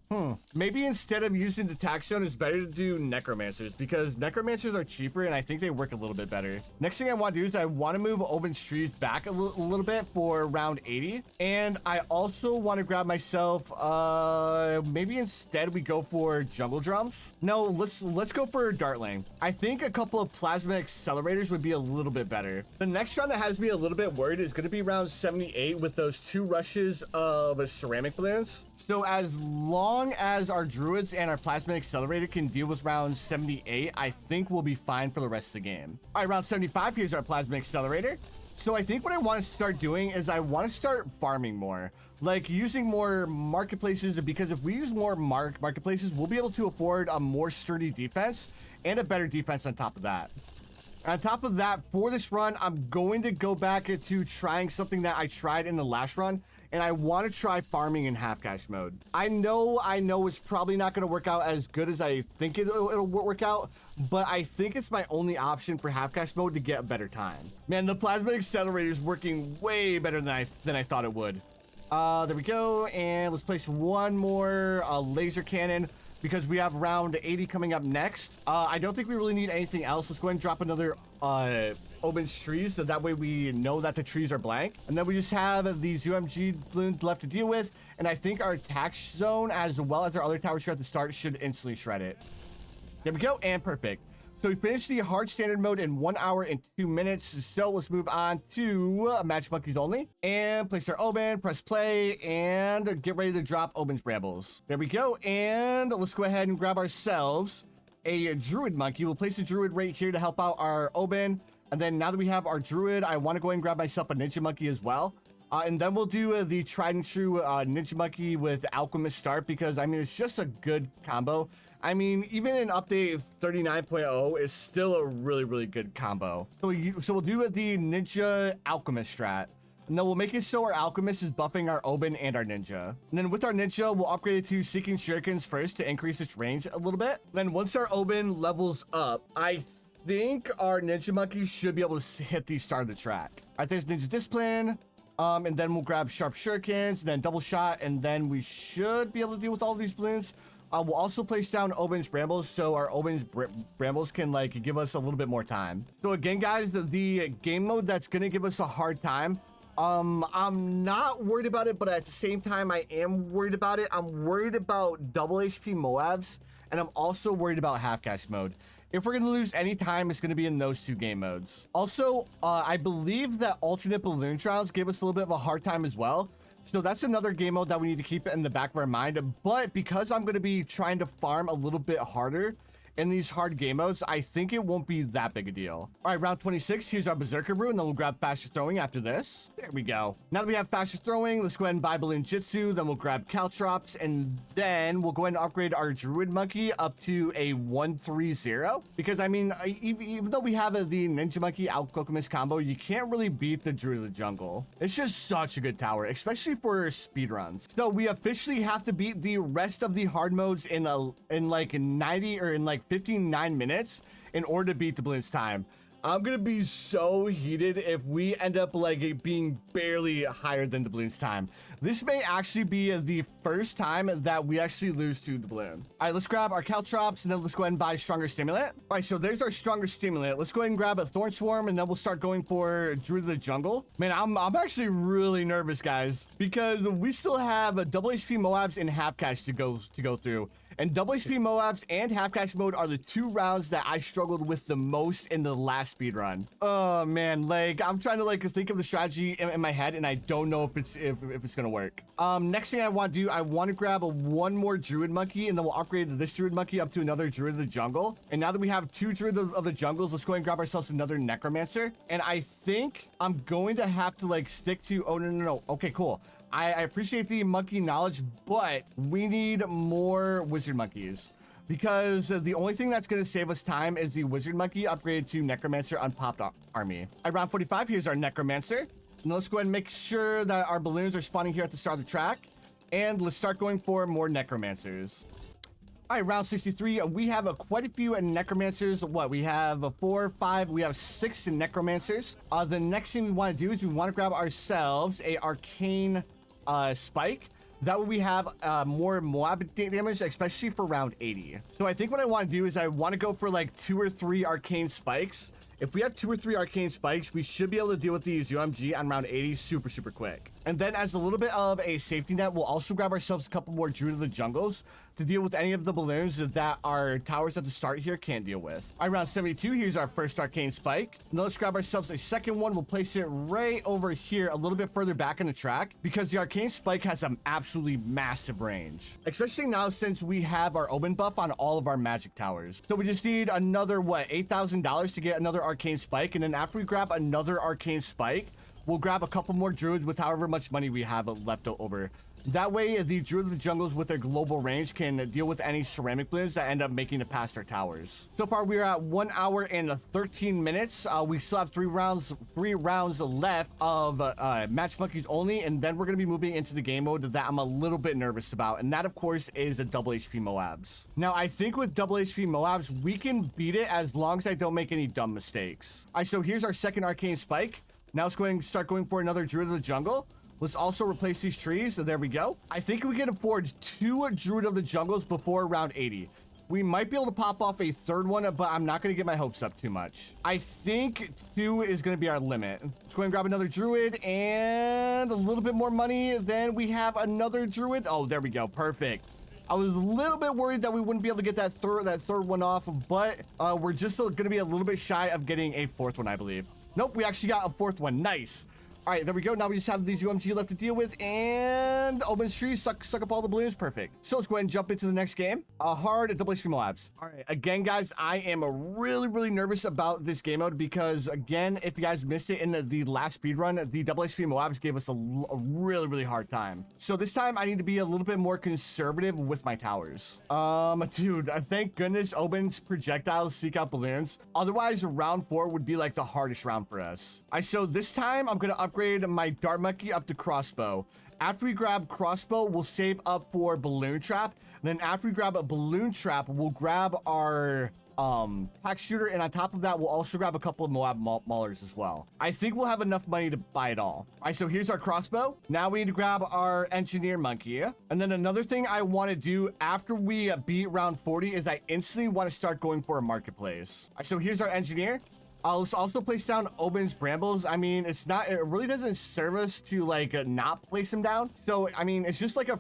Maybe instead of using the tax zone, it's better to do necromancers because necromancers are cheaper and I think they work a little bit better. Next thing I want to do is I want to move Oben's trees back a little bit for round 80. And I also want to grab myself, maybe instead we go for jungle drums. No, let's go for dartling. I think a couple of plasma accelerators would be a little bit better. The next round that has me a little bit worried is going to be round 78 with those 2 rushes of ceramic balloons. So as long as our druids and our plasma accelerator can deal with round 78, I think we'll be fine for the rest of the game. All right, round 75, here's our plasma accelerator. So I think what I want to start doing is I want to start farming more, like using more marketplaces, because if we use more marketplaces, we'll be able to afford a more sturdy defense and a better defense on top of that. On top of that, for this run, I'm going to go back to trying something that I tried in the last run, and I want to try farming in half cash mode. I know it's probably not going to work out as good as I think it'll work out, but I think it's my only option for half cash mode to get a better time. Man, the plasma accelerator is working way better than I thought it would. There we go, and let's place one more laser cannon, because we have round 80 coming up next. I don't think we really need anything else. Let's go ahead and drop another Oben's trees, so that way we know that the trees are blank. And then we just have these UMG balloons left to deal with. And I think our tax zone, as well as our other towers here at the start, should instantly shred it. There we go, and perfect. So we finished the hard standard mode in 1 hour and 2 minutes. So let's move on to Match Monkeys Only. And place our Oben, press play, and get ready to drop Oben's Brambles. There we go. And let's go ahead and grab ourselves a Druid Monkey. We'll place a Druid right here to help out our Oben. And then now that we have our Druid, I want to go ahead and grab myself a Ninja Monkey as well. And then we'll do the tried and true Ninja Monkey with Alchemist Start, because, I mean, it's just a good combo. I mean, even in update 39.0 is still a really, really good combo. So we'll do the Ninja Alchemist strat. And then we'll make it so our Alchemist is buffing our Oben and our Ninja. And then with our Ninja, we'll upgrade it to Seeking Shurikens first to increase its range a little bit. Then once our Oben levels up, I think our Ninja Monkey should be able to hit the start of the track. All right, there's Ninja Discipline. And then we'll grab Sharp Shurikens, and then Double Shot, and then we should be able to deal with all of these balloons. We'll also place down Oben's Brambles so our Oben's Brambles can like give us a little bit more time. So again, guys, the game mode that's gonna give us a hard time, I'm not worried about it, but at the same time, I am worried about it. I'm worried about double HP Moabs, and I'm also worried about half cash mode. If we're gonna lose any time, it's gonna be in those two game modes. Also, I believe that alternate balloon trials gave us a little bit of a hard time as well. So that's another game mode that we need to keep in the back of our mind. But because I'm gonna be trying to farm a little bit harder in these hard game modes, I think it won't be that big a deal. All right, round 26, here's our Berserker Brew, and then we'll grab Faster Throwing after this. There we go. Now that we have Faster Throwing, let's go ahead and buy Balloon Jitsu, then we'll grab Caltrops, and then we'll go ahead and upgrade our Druid Monkey up to a 1-3-0. Because, I mean, even though we have the Ninja Monkey Alchemist combo, you can't really beat the Druid of the Jungle. It's just such a good tower, especially for speedruns. So we officially have to beat the rest of the hard modes in like 90 or in like 59 minutes in order to beat the Bloons time. I'm gonna be so heated if we end up like being barely higher than the Bloons time. This may actually be the first time that we actually lose to the balloon. All right, let's grab our Caltrops, and then let's go ahead and buy Stronger Stimulant. All right, so there's our Stronger Stimulant. Let's go ahead and grab a Thorn Swarm, and then we'll start going for Druid of the Jungle. Man, I'm actually really nervous, guys, because we still have a double HP Moabs and half cash to go through. And double HP Moabs and half cash mode are the two rounds that I struggled with the most in the last speed run. Oh man, like I'm trying to like think of the strategy in my head, and I don't know if it's gonna work. Next thing I want to do, I want to grab one more Druid Monkey, and then we'll upgrade this Druid Monkey up to another Druid of the Jungle. And now that we have two Druid of the Jungles, let's go ahead and grab ourselves another Necromancer. And I think I'm going to have to like stick to, oh no. Okay, cool. I appreciate the monkey knowledge, but we need more wizard monkeys, because the only thing that's going to save us time is the wizard monkey upgraded to Necromancer Unpopped Army. At round 45, here's our Necromancer. And let's go ahead and make sure that our balloons are spawning here at the start of the track. And let's start going for more Necromancers. All right, round 63, we have quite a few Necromancers. What, we have 4, 5, we have 6 Necromancers. The next thing we want to do is we want to grab ourselves a Arcane Spike. That way we have more Moab damage, especially for round 80. So I think what I want to do is I want to go for like 2 or 3 Arcane Spikes. If we have 2 or 3 Arcane Spikes, we should be able to deal with these UMG on round 80 super quick. And then as a little bit of a safety net, we'll also grab ourselves a couple more Druid of the Jungles to deal with any of the balloons that our towers at the start here can't deal with. All right, round 72, here's our first Arcane Spike. Now let's grab ourselves a second one. We'll place it right over here, a little bit further back in the track, because the Arcane Spike has an absolutely massive range, especially now since we have our Omen buff on all of our magic towers. So we just need another, what, $8,000 to get another Arcane Spike. And then after we grab another Arcane Spike, we'll grab a couple more Druids with however much money we have left over. That way, the Druid of the Jungles with their global range can deal with any ceramic balloons that end up making it past our towers. So far, we are at 1 hour and 13 minutes. We still have 3 rounds left of Match Monkeys only, and then we're going to be moving into the game mode that I'm a little bit nervous about, and that, of course, is a double HP Moabs. Now, I think with double HP Moabs, we can beat it as long as I don't make any dumb mistakes. All right, so here's our second Arcane Spike. Now let's go ahead and start going for another Druid of the Jungle. Let's also replace these trees. So there we go. I think we can afford 2 Druid of the Jungles before round 80. We might be able to pop off a third one, but I'm not going to get my hopes up too much. I think 2 is going to be our limit. Let's go ahead and grab another Druid and a little bit more money. Then we have another Druid. Oh, there we go. Perfect. I was a little bit worried that we wouldn't be able to get that third one off, but we're just going to be a little bit shy of getting a 4th one, I believe. Nope, we actually got a 4th one. Nice. All right, there we go. Now we just have these UMG left to deal with, and Oben's trees suck up all the balloons. Perfect. So let's go ahead and jump into the next game. Hard at Hp Moabs. All right, again, guys, I am really nervous about this game mode because, again, if you guys missed it in the last speedrun, the Hp Moabs gave us a really hard time. So this time I need to be a little bit more conservative with my towers. Dude, thank goodness Oben's projectiles seek out balloons. Otherwise, round 4 would be like the hardest round for us. So this time I'm gonna upgrade my dart monkey up to crossbow. After we grab crossbow, we'll save up for balloon trap. And then after we grab a balloon trap, we'll grab our tack shooter, and on top of that we'll also grab a couple of Moab maulers as well. I think we'll have enough money to buy it all. All right, so here's our crossbow. Now we need to grab our engineer monkey, and then another thing I want to do after we beat round 40 is I instantly want to start going for a marketplace. All right, so here's our engineer. Let's also place down Oben's brambles. I mean, it really doesn't serve us to like not place them down. So I mean, it's just like a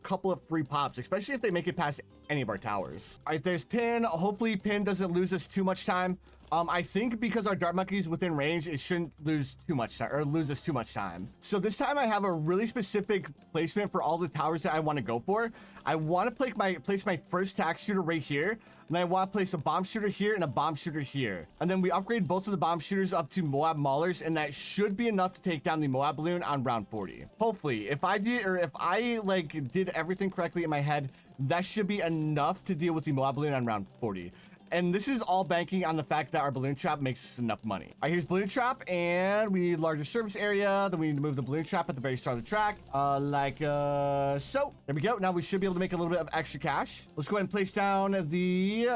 couple of free pops, especially if they make it past any of our towers. All right, there's Pin. Hopefully Pin doesn't lose us too much time. I think because our dart monkey is within range, it shouldn't lose too much time or lose us too much time. So this time I have a really specific placement for all the towers that I want to go for. I want to place my first tack shooter right here. And I want to place a bomb shooter here and a bomb shooter here. And then we upgrade both of the bomb shooters up to Moab maulers, and that should be enough to take down the Moab balloon on round 40. Hopefully, if I like did everything correctly in my head, that should be enough to deal with the Moab balloon on round 40. And this is all banking on the fact that our balloon trap makes us enough money. All right, here's balloon trap, and we need larger service area. Then we need to move the balloon trap at the very start of the track, so. There we go. Now we should be able to make a little bit of extra cash. Let's go ahead and place down the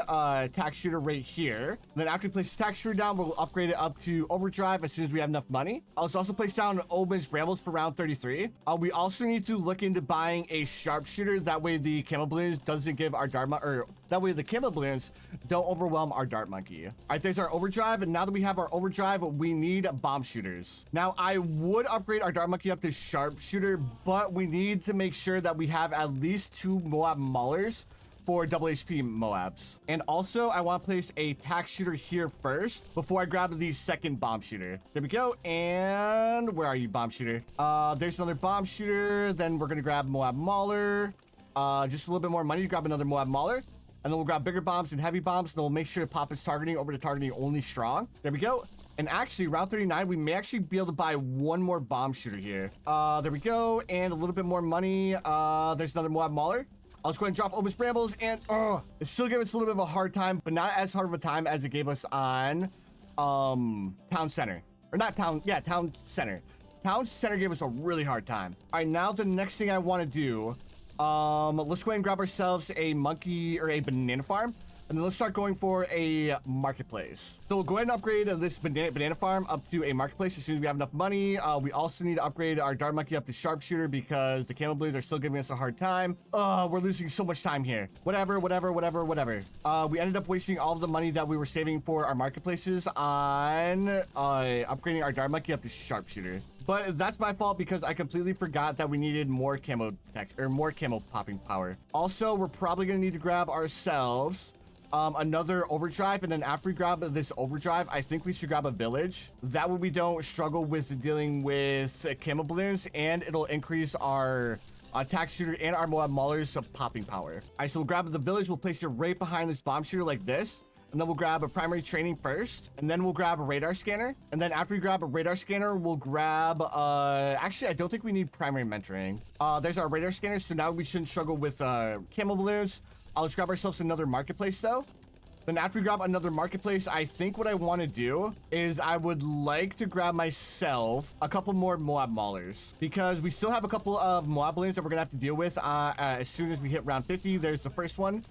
tack shooter right here. And then after we place the tack shooter down, we'll upgrade it up to overdrive as soon as we have enough money. Let's also place down Oben's brambles for round 33. We also need to look into buying a sharpshooter. That way the camo balloons doesn't give our dart or that way the camo balloons don't overwhelm our dart monkey. All right, there's our overdrive, and now that we have our overdrive, we need bomb shooters. Now I would upgrade our dart monkey up to sharpshooter, but we need to make sure that we have at least 2 Moab maulers for Hp Moabs. And also I want to place a tack shooter here first before I grab the second bomb shooter. There we go. And where are you, bomb shooter? There's another bomb shooter. Then we're gonna grab Moab mauler. Just a little bit more money to grab another Moab mauler. And then we'll grab bigger bombs and heavy bombs. And then we'll make sure to pop its targeting over to targeting only strong. There we go. And actually, round 39, we may actually be able to buy one more bomb shooter here. There we go. And a little bit more money. There's another Moab mauler. I'll just go ahead and drop Oben's brambles. And it still gave us a little bit of a hard time, but not as hard of a time as it gave us on Town Center. Or not Town, yeah, Town Center. Town Center gave us a really hard time. All right, now the next thing I want to do, let's go ahead and grab ourselves a monkey or a banana farm, and then let's start going for a marketplace. So we'll go ahead and upgrade this banana farm up to a marketplace as soon as we have enough money. We also need to upgrade our dart monkey up to sharpshooter because the camo blues are still giving us a hard time. We're losing so much time here. Whatever. We ended up wasting all of the money that we were saving for our marketplaces on upgrading our dart monkey up to sharpshooter. But that's my fault because I completely forgot that we needed more camo text or more camo popping power. Also, we're probably gonna need to grab ourselves another overdrive, and then after we grab this overdrive, I think we should grab a village. That way we don't struggle with dealing with camo balloons, and it'll increase our tack shooter and our Moab maulers popping power. All right, so we'll grab the village. We'll place it right behind this bomb shooter like this. And then we'll grab a primary training first, and then we'll grab a radar scanner. And then after we grab a radar scanner, we'll grab, actually, I don't think we need primary mentoring. There's our radar scanner, so now we shouldn't struggle with camo balloons. Let's grab ourselves another marketplace though. Then after we grab another marketplace, I think what I want to do is I would like to grab myself a couple more Moab maulers, because we still have a couple of Moab balloons that we're gonna have to deal with as soon as we hit round 50. There's the first one.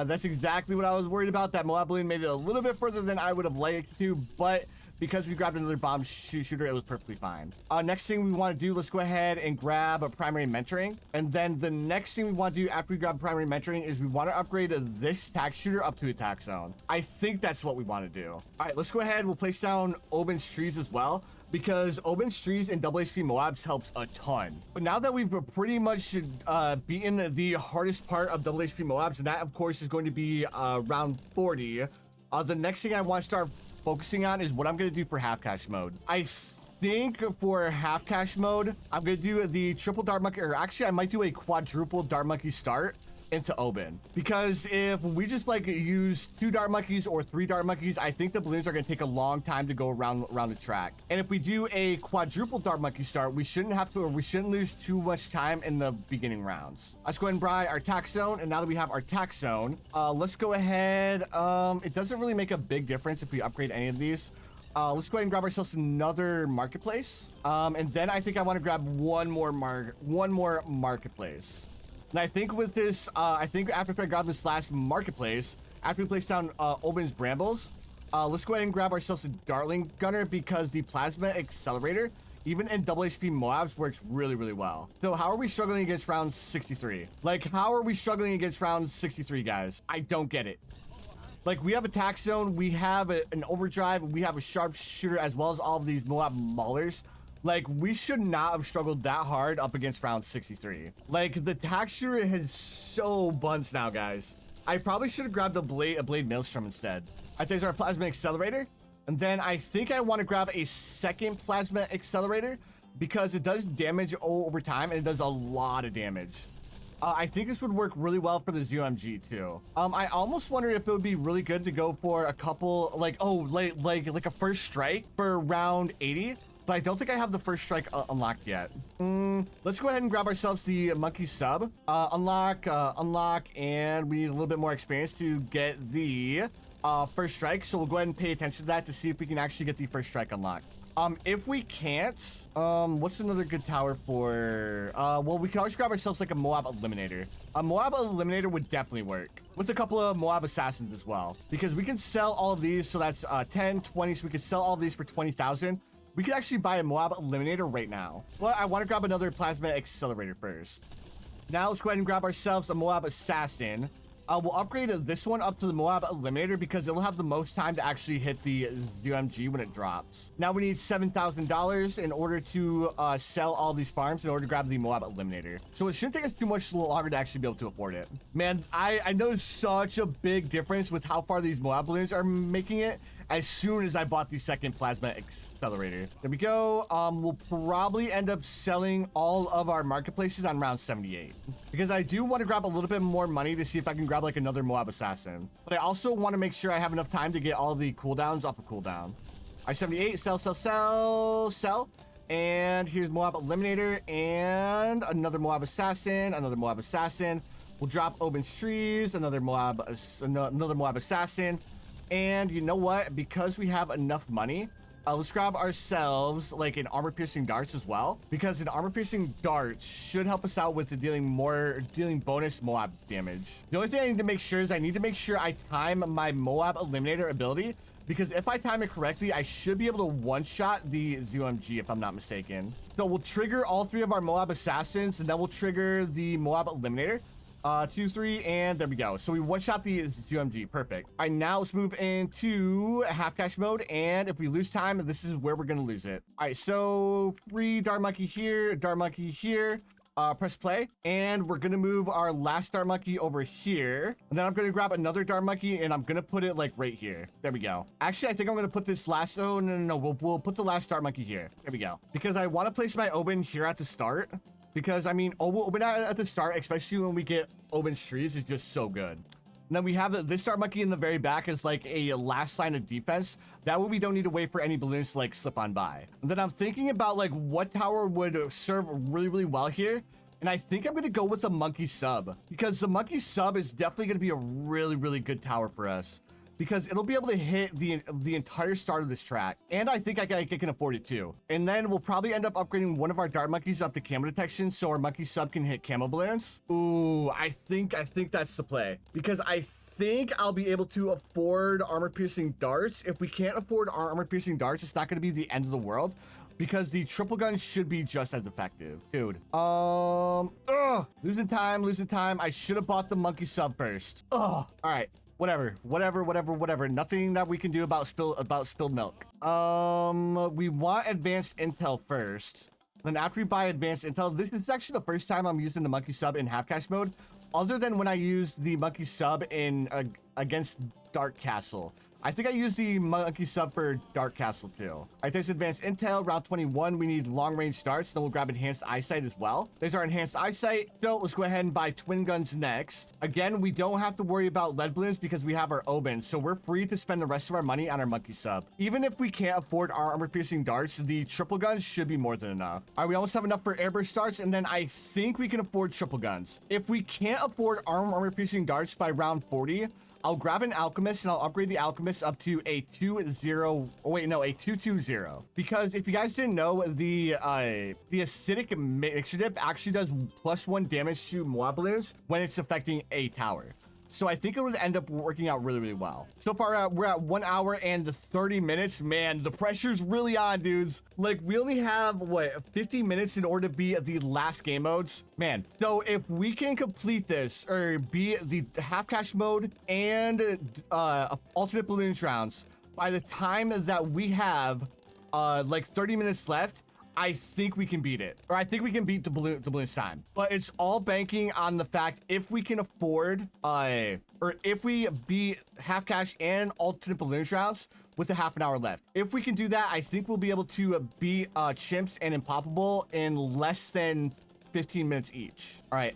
That's exactly what I was worried about. That Moab balloon made it a little bit further than I would have liked to, but because we grabbed another bomb shooter, it was perfectly fine. Next thing we want to do, let's go ahead and grab a primary mentoring. And then the next thing we want to do after we grab primary mentoring is we want to upgrade this tack shooter up to attack zone. I think that's what we want to do. All right, let's go ahead. We'll place down Oben's trees as well, because Oben's trees and Hp Moabs helps a ton. But now that we've pretty much beaten the hardest part of Hp Moabs, and that of course is going to be round 40, the next thing I want to start focusing on is what I'm going to do for half cash mode. I think for half cash mode, I'm gonna do the triple dart monkey, or actually I might do a quadruple dart monkey start into Oben, because if we just like use 2 dart monkeys or 3 dart monkeys, I think the balloons are going to take a long time to go around the track. And if we do a quadruple dart monkey start, we shouldn't lose too much time in the beginning rounds. Let's go ahead and buy our tax zone, and now that we have our tax zone, let's go ahead. It doesn't really make a big difference if we upgrade any of these. Let's go ahead and grab ourselves another marketplace, and then I think I want to grab one more marketplace. And I think with this, I think after I grab this last marketplace, after we place down Oben's brambles, let's go ahead and grab ourselves a Dartling Gunner, because the Plasma Accelerator, even in double HP Moabs, works really, really well. So how are we struggling against round 63? Like, how are we struggling against round 63, guys? I don't get it. Like, we have a tax zone, we have an overdrive, we have a sharpshooter, as well as all of these Moab maulers. Like, we should not have struggled that hard up against round 63. Like, the tax shooter is so buns now, guys. I probably should have grabbed a blade maelstrom instead. I think there's our plasma accelerator, and then I think I want to grab a second plasma accelerator, because it does damage over time, and it does a lot of damage. I think this would work really well for the ZOMG too. I almost wonder if it would be really good to go for a couple, like a first strike for round 80. But I don't think I have the first strike unlocked yet. Let's go ahead and grab ourselves the monkey sub. Unlock, and we need a little bit more experience to get the first strike. So we'll go ahead and pay attention to that to see if we can actually get the first strike unlocked. If we can't, what's another good tower for? Well, we can always grab ourselves like a Moab Eliminator. A Moab Eliminator would definitely work with a couple of Moab Assassins as well, because we can sell all of these. So that's 10, 20. So we could sell all of these for 20,000. We could actually buy a Moab Eliminator right now. Well, I want to grab another Plasma Accelerator first. Now let's go ahead and grab ourselves a Moab Assassin. We'll upgrade this one up to the Moab Eliminator, because it'll have the most time to actually hit the ZOMG when it drops. Now we need $7,000 in order to sell all these farms in order to grab the Moab Eliminator. So it shouldn't take us too much longer to actually be able to afford it. Man, I noticed such a big difference with how far these Moab balloons are making it as soon as I bought the second Plasma Accelerator. There we go. We'll probably end up selling all of our marketplaces on round 78, because I do want to grab a little bit more money to see if I can grab like another Moab Assassin. But I also want to make sure I have enough time to get all the cooldowns off of cooldown. I 78, sell. And here's Moab Eliminator and another Moab Assassin, We'll drop Oben's trees, another Moab Assassin. And you know what? Because we have enough money, let's grab ourselves like an armor piercing darts as well, because an armor piercing darts should help us out with the dealing bonus Moab damage. The only thing I need to make sure is I time my Moab Eliminator ability, because if I time it correctly, I should be able to one-shot the ZOMG if I'm not mistaken. So we'll trigger all 3 of our Moab Assassins, and then we'll trigger the Moab Eliminator. 2, 3, and there we go. So we one-shot the ZOMG. Perfect. All right, now let's move into half cash mode, and if we lose time, this is where we're gonna lose it. All right, so 3 dart monkey here, press play, and we're gonna move our last dart monkey over here, and then I'm gonna grab another dart monkey, and I'm gonna put it like right here. There we go. Actually, I think I'm gonna put this last, oh no, we'll put the last dart monkey here. There we go, because I want to place my Oben here at the start. Because, I mean, Oben at the start, especially when we get Oben's trees, is just so good. And then we have this dart monkey in the very back as like a last line of defense. That way we don't need to wait for any balloons to like slip on by. And then I'm thinking about like what tower would serve really, really well here. And I think I'm going to go with the monkey sub, because the monkey sub is definitely going to be a really, really good tower for us, because it'll be able to hit the entire start of this track. And I think I can afford it too. And then we'll probably end up upgrading one of our dart monkeys up to camo detection, so our monkey sub can hit camo balloons. Ooh, I think that's the play, because I think I'll be able to afford armor piercing darts. If we can't afford our armor piercing darts, it's not going to be the end of the world, because the triple gun should be just as effective. Dude, losing time. I should have bought the monkey sub first. All right. Whatever. Nothing that we can do about spilled milk. We want advanced intel first. Then after we buy advanced intel, this is actually the first time I'm using the monkey sub in half cash mode, other than when I used the monkey sub in against Dark Castle. I think I used the monkey sub for Dark Castle too. All right, there's advanced intel. Round 21, we need long range darts. Then we'll grab enhanced eyesight as well. There's our enhanced eyesight. So let's go ahead and buy twin guns next. Again, we don't have to worry about lead balloons because we have our Obens, so we're free to spend the rest of our money on our monkey sub. Even if we can't afford our armor piercing darts, the triple guns should be more than enough. All right, we almost have enough for airburst darts, and then I think we can afford triple guns. If we can't afford armor piercing darts by round 40, I'll grab an alchemist and I'll upgrade the alchemist up to a 220. Because if you guys didn't know, the acidic mixture dip actually does +1 damage to Moab balloons when it's affecting a tower. So I think it would end up working out really, really well. So far, we're at 1 hour and 30 minutes. Man, the pressure's really on, dudes. Like, we only have, what, 50 minutes in order to beat the last game modes? Man, so if we can complete this, or beat the half cash mode and alternate balloons rounds, by the time that we have, like, 30 minutes left, I think we can beat it, or I think we can beat the balloons time. But it's all banking on the fact if we can afford, or if we beat half cash and alternate balloons rounds with a half an hour left. If we can do that, I think we'll be able to beat Chimps and Impoppable in less than 15 minutes each. All right,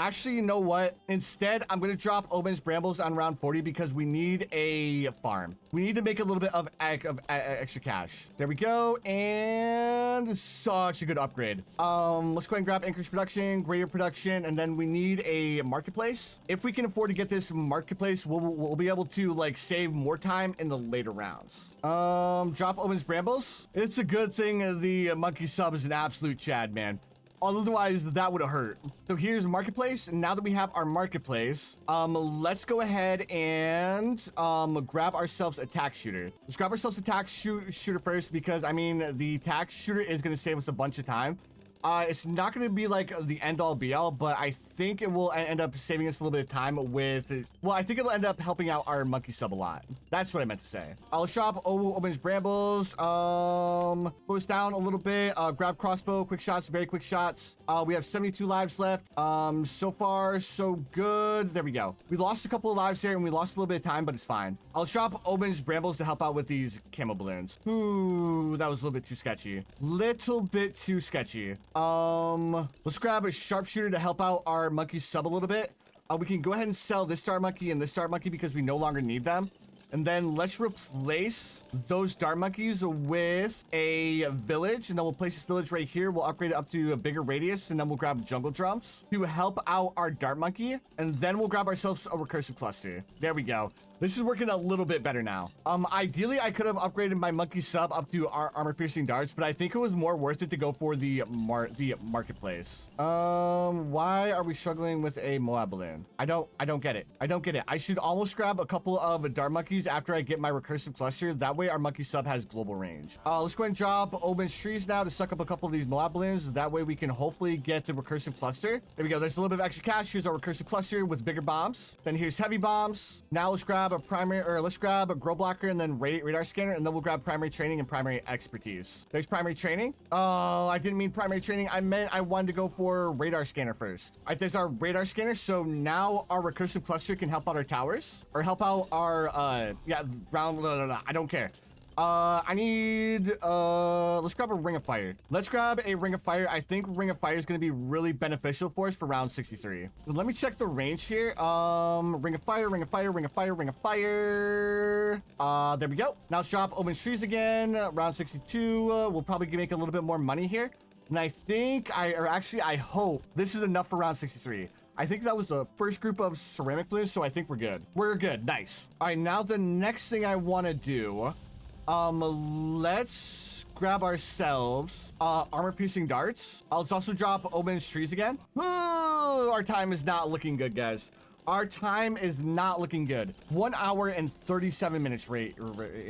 actually, you know what? Instead, I'm going to drop Oben's Brambles on round 40 because we need a farm. We need to make a little bit of extra cash. There we go. And such a good upgrade. Let's go ahead and grab increased production, greater production, and then we need a marketplace. If we can afford to get this marketplace, we'll be able to like save more time in the later rounds. Drop Oben's Brambles. It's a good thing the monkey sub is an absolute Chad, man. Otherwise, that would have hurt. So here's marketplace. And now that we have our marketplace, let's go ahead and grab ourselves a tax shooter. Let's grab ourselves a tax shooter first because, I mean, the tax shooter is going to save us a bunch of time. It's not going to be like the end all be all, but I think it will end up saving us a little bit of time with, well, I think it'll end up helping out our monkey sub a lot. That's what I meant to say. I'll shop Oben's Brambles, close down a little bit, grab crossbow, quick shots, very quick shots. We have 72 lives left. So far, so good. There we go. We lost a couple of lives there and we lost a little bit of time, but it's fine. I'll shop Oben's Brambles to help out with these camo balloons. Ooh, that was a little bit too sketchy. Little bit too sketchy. Let's grab a sharpshooter to help out our monkey sub a little bit. We can go ahead and sell this dart monkey and this dart monkey because we no longer need them. And then let's replace those dart monkeys with a village. And then we'll place this village right here. We'll upgrade it up to a bigger radius. And then we'll grab jungle drums to help out our dart monkey. And then we'll grab ourselves a recursive cluster. There we go. This is working a little bit better now. Ideally, I could have upgraded my monkey sub up to our armor piercing darts, but I think it was more worth it to go for the marketplace. Why are we struggling with a Moab balloon? I don't get it. I don't get it. I should almost grab a couple of dart monkeys after I get my recursive cluster. That way our monkey sub has global range. Let's go ahead and drop Oben's trees now to suck up a couple of these Moab balloons. That way we can hopefully get the recursive cluster. There we go. There's a little bit of extra cash. Here's our recursive cluster with bigger bombs. Then here's heavy bombs. Now let's grab a primary, or let's grab a grow blocker and then radar scanner, and then we'll grab primary training and primary expertise. There's primary training. Oh, I didn't mean primary training. I meant I wanted to go for radar scanner first. All right, there's our radar scanner. So now our recursive cluster can help out our towers or help out our, yeah, round, no, I don't care. I need, let's grab a ring of fire. Let's grab a ring of fire. I think ring of fire is going to be really beneficial for us for round 63. Let me check the range here. Ring of fire, ring of fire, ring of fire, ring of fire. There we go. Now let's drop Oben's trees again. Round 62. We'll probably make a little bit more money here. And I think I hope this is enough for round 63. I think that was the first group of ceramic balloons, so I think we're good. We're good. Nice. All right, now the next thing I want to do, let's grab ourselves armor piercing darts. Let's also drop Oben's trees again. Ooh, our time is not looking good, guys. Our time is not looking good. 1 hour and 37 minutes right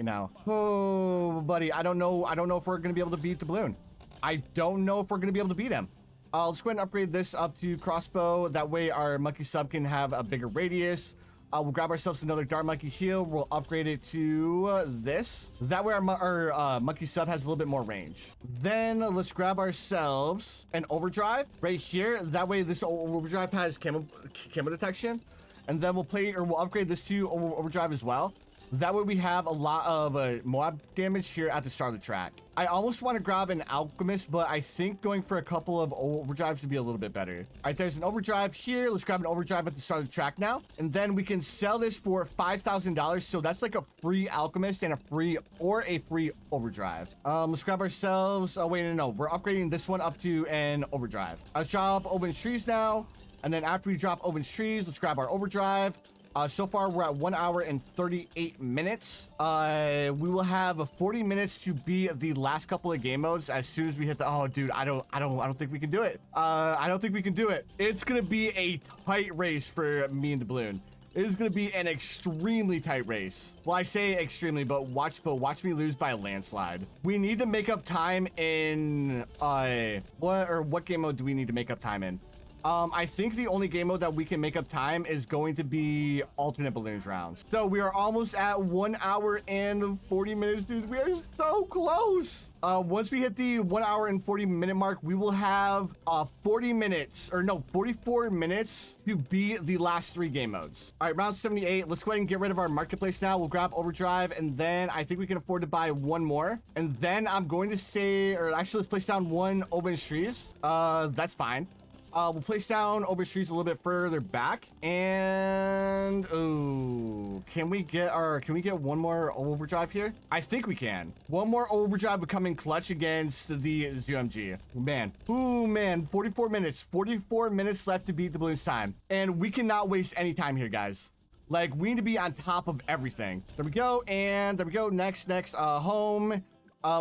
now. Oh, buddy, I don't know if we're gonna be able to beat the balloon. I don't know if we're gonna be able to beat him. Let's go ahead and upgrade this up to crossbow. That way our monkey sub can have a bigger radius. We'll grab ourselves another dart monkey shield. We'll upgrade it to this. That way our monkey sub has a little bit more range. Then let's grab ourselves an overdrive right here. That way this overdrive has camo detection. and then we'll upgrade this to overdrive as well. That way we have a lot of Moab damage here at the start of the track. I almost want to grab an Alchemist, but I think going for a couple of overdrives would be a little bit better. All right, there's an overdrive here. Let's grab an overdrive at the start of the track now. And then we can sell this for $5,000. So that's like a free Alchemist and a free overdrive. Let's grab ourselves. Oh, wait, no. We're upgrading this one up to an overdrive. Let's drop open trees now. And then after we drop open trees, let's grab our overdrive. So far, we're at 1 hour and 38 minutes. We will have 40 minutes to beat the last couple of game modes as soon as we hit the... Oh, dude, I don't think we can do it. I don't think we can do it. It's gonna be a tight race for me and the balloon. It is gonna be an extremely tight race. Well, I say extremely, but watch me lose by a landslide. We need to make up time in what game mode do we need to make up time in? I think the only game mode that we can make up time is going to be alternate balloons rounds. So we are almost at 1 hour and 40 minutes, dude. We are so close. Once we hit the 1 hour and 40 minute mark, we will have 44 minutes to beat the last 3 game modes. All right, round 78. Let's go ahead and get rid of our marketplace now. We'll grab overdrive, and then I think we can afford to buy one more. And then I'm going to say, or actually, let's place down one open trees. That's fine. We'll place down open trees a little bit further back, and can we get one more overdrive here? I think we can. One more overdrive becoming clutch against the ZOMG. Man, 44 minutes left to beat the balloons time, and we cannot waste any time here, guys. Like, we need to be on top of everything. There we go, and there we go. Next, home.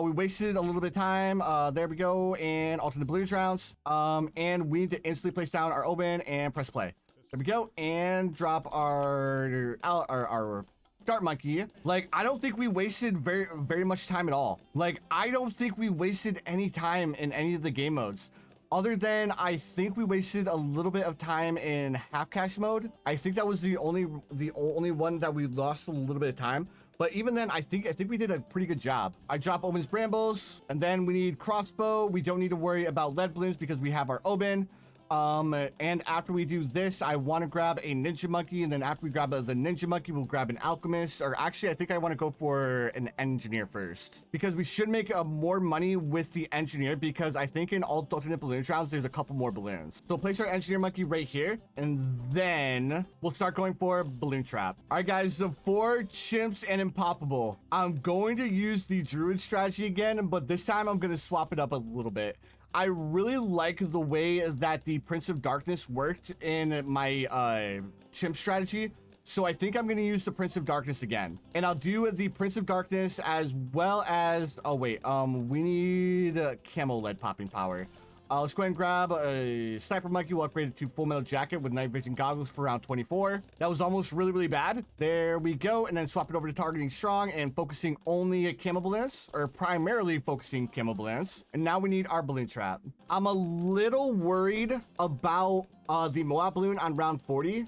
We wasted a little bit of time. There we go, and alternate balloons rounds. And we need to instantly place down our open and press play. There we go, and drop our start monkey. Like, I don't think we wasted very much time at all. Like, I don't think we wasted any time in any of the game modes. Other than, I think we wasted a little bit of time in half cash mode. I think that was the only one that we lost a little bit of time. But even then, I think we did a pretty good job. I drop Oben's brambles, and then we need crossbow. We don't need to worry about lead balloons because we have our Oben. And after we do this, I want to grab a ninja monkey, and then after we grab the ninja monkey, we'll grab an alchemist, or actually I think I want to go for an engineer first, because we should make more money with the engineer, because I think in all alternate balloon rounds there's a couple more balloons. So place our engineer monkey right here, and then we'll start going for balloon trap. All right, guys, so for chimps and impoppable, I'm going to use the druid strategy again, but this time I'm going to swap it up a little bit. I really like the way that the Prince of Darkness worked in my chimp strategy. So I think I'm going to use the Prince of Darkness again. And I'll do the Prince of Darkness as well as... Oh, wait. We need camo lead popping power. Let's go ahead and grab a sniper monkey. We'll upgrade it to full metal jacket with night vision goggles for round 24. That was almost really bad. There we go. And then swap it over to targeting strong and focusing only at camo balloons, or primarily focusing camo balloons. And now we need our balloon trap. I'm a little worried about the Moab balloon on round 40.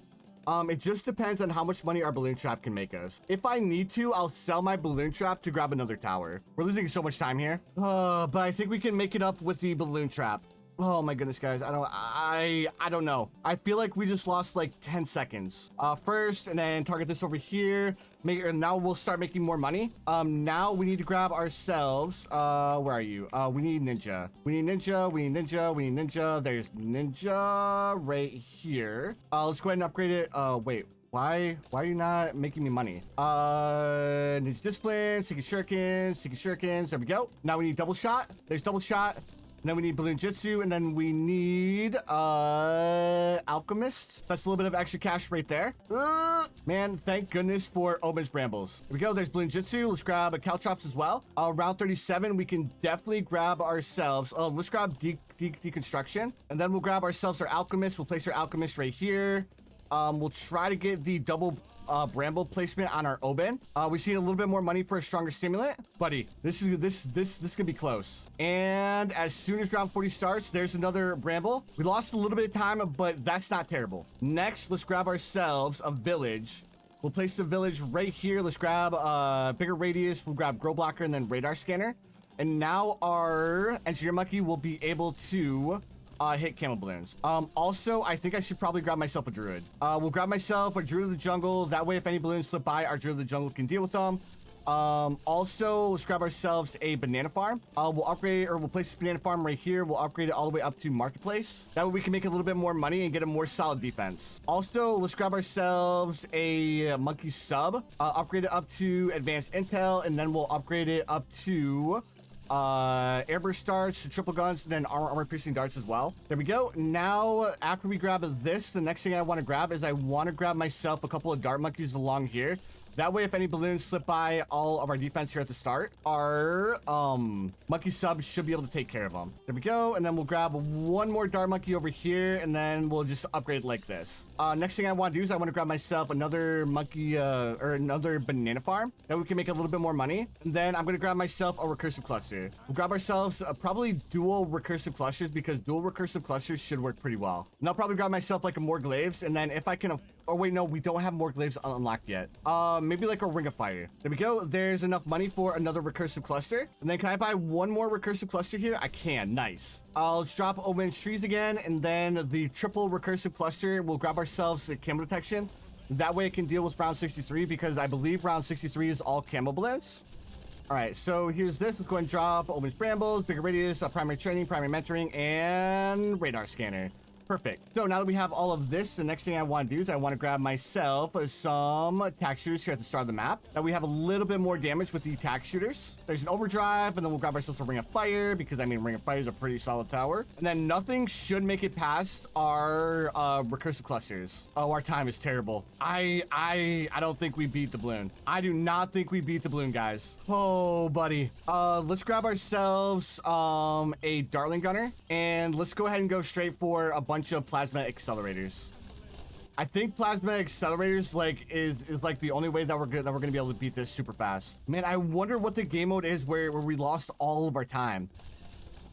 It just depends on how much money our balloon trap can make us. If I need to, I'll sell my balloon trap to grab another tower. We're losing so much time here. But I think we can make it up with the balloon trap. Oh my goodness, guys. I don't know. I feel like we just lost like 10 seconds. First, and then target this over here. Now we'll start making more money. Now we need to grab ourselves. Where are you? We need ninja. We need ninja. There's ninja right here. Let's go ahead and upgrade it. Wait. Why are you not making me money? Ninja discipline, seeking shurikens. There we go. Now we need double shot. There's double shot. And then we need balloon jitsu, and then we need alchemist. That's a little bit of extra cash right there. Man, thank goodness for Oben's brambles. Here we go. There's balloon jitsu. Let's grab a caltrops as well. Round 37, we can definitely grab ourselves. Let's grab deconstruction, and then we'll grab ourselves our alchemist. We'll place our alchemist right here. We'll try to get the double bramble placement on our Oben. We see a little bit more money for a stronger stimulant. Buddy, this can be close. And as soon as round 40 starts, there's another bramble. We lost a little bit of time, but that's not terrible. Next, let's grab ourselves a village. We'll place the village right here. Let's grab a bigger radius. We'll grab grow blocker and then radar scanner. And now our engineer monkey will be able to hit camel balloons. Also, I think I should probably grab myself a druid. We'll grab myself a druid of the jungle. That way, if any balloons slip by, our druid of the jungle can deal with them. Also, let's grab ourselves a banana farm. We'll upgrade, or we'll place this banana farm right here. We'll upgrade it all the way up to marketplace. That way we can make a little bit more money and get a more solid defense. Also, let's grab ourselves a monkey sub, upgrade it up to advanced intel, and then we'll upgrade it up to airburst darts, triple guns, and then armor piercing darts as well. There we go. Now, after we grab this, the next thing I want to grab is I want to grab myself a couple of dart monkeys along here. That way, if any balloons slip by all of our defense here at the start, our monkey subs should be able to take care of them. There we go. And then we'll grab one more dart monkey over here, and then we'll just upgrade like this. Next thing I want to do is I want to grab myself another monkey or another banana farm that we can make a little bit more money. And then I'm going to grab myself a recursive cluster. We'll grab ourselves probably dual recursive clusters because dual recursive clusters should work pretty well. And I'll probably grab myself like a more glaives, and then if I can... Oh, wait, no, we don't have more glaives unlocked yet. Maybe like a ring of fire. There we go. There's enough money for another recursive cluster. And then can I buy one more recursive cluster here? I can. Nice. I'll drop Omen's trees again, and then the triple recursive cluster, we'll grab ourselves a camo detection. That way it can deal with round 63 because I believe round 63 is all camo balloons. All right, so here's this. Let's go ahead and drop Omen's brambles, bigger radius, primary training, primary mentoring, and radar scanner. Perfect. So now that we have all of this, the next thing I want to do is I want to grab myself some attack shooters here at the start of the map. That we have a little bit more damage with the attack shooters. There's an overdrive, and then we'll grab ourselves a ring of fire because I mean ring of fire is a pretty solid tower. And then nothing should make it past our recursive clusters. Oh, our time is terrible. I don't think we beat the balloon. I do not think we beat the balloon, guys. Oh, buddy. Let's grab ourselves a darling gunner, and let's go ahead and go straight for a bunch of plasma accelerators. I think plasma accelerators is like the only way that we're gonna be able to beat this super fast. Man, I wonder what the game mode is where we lost all of our time.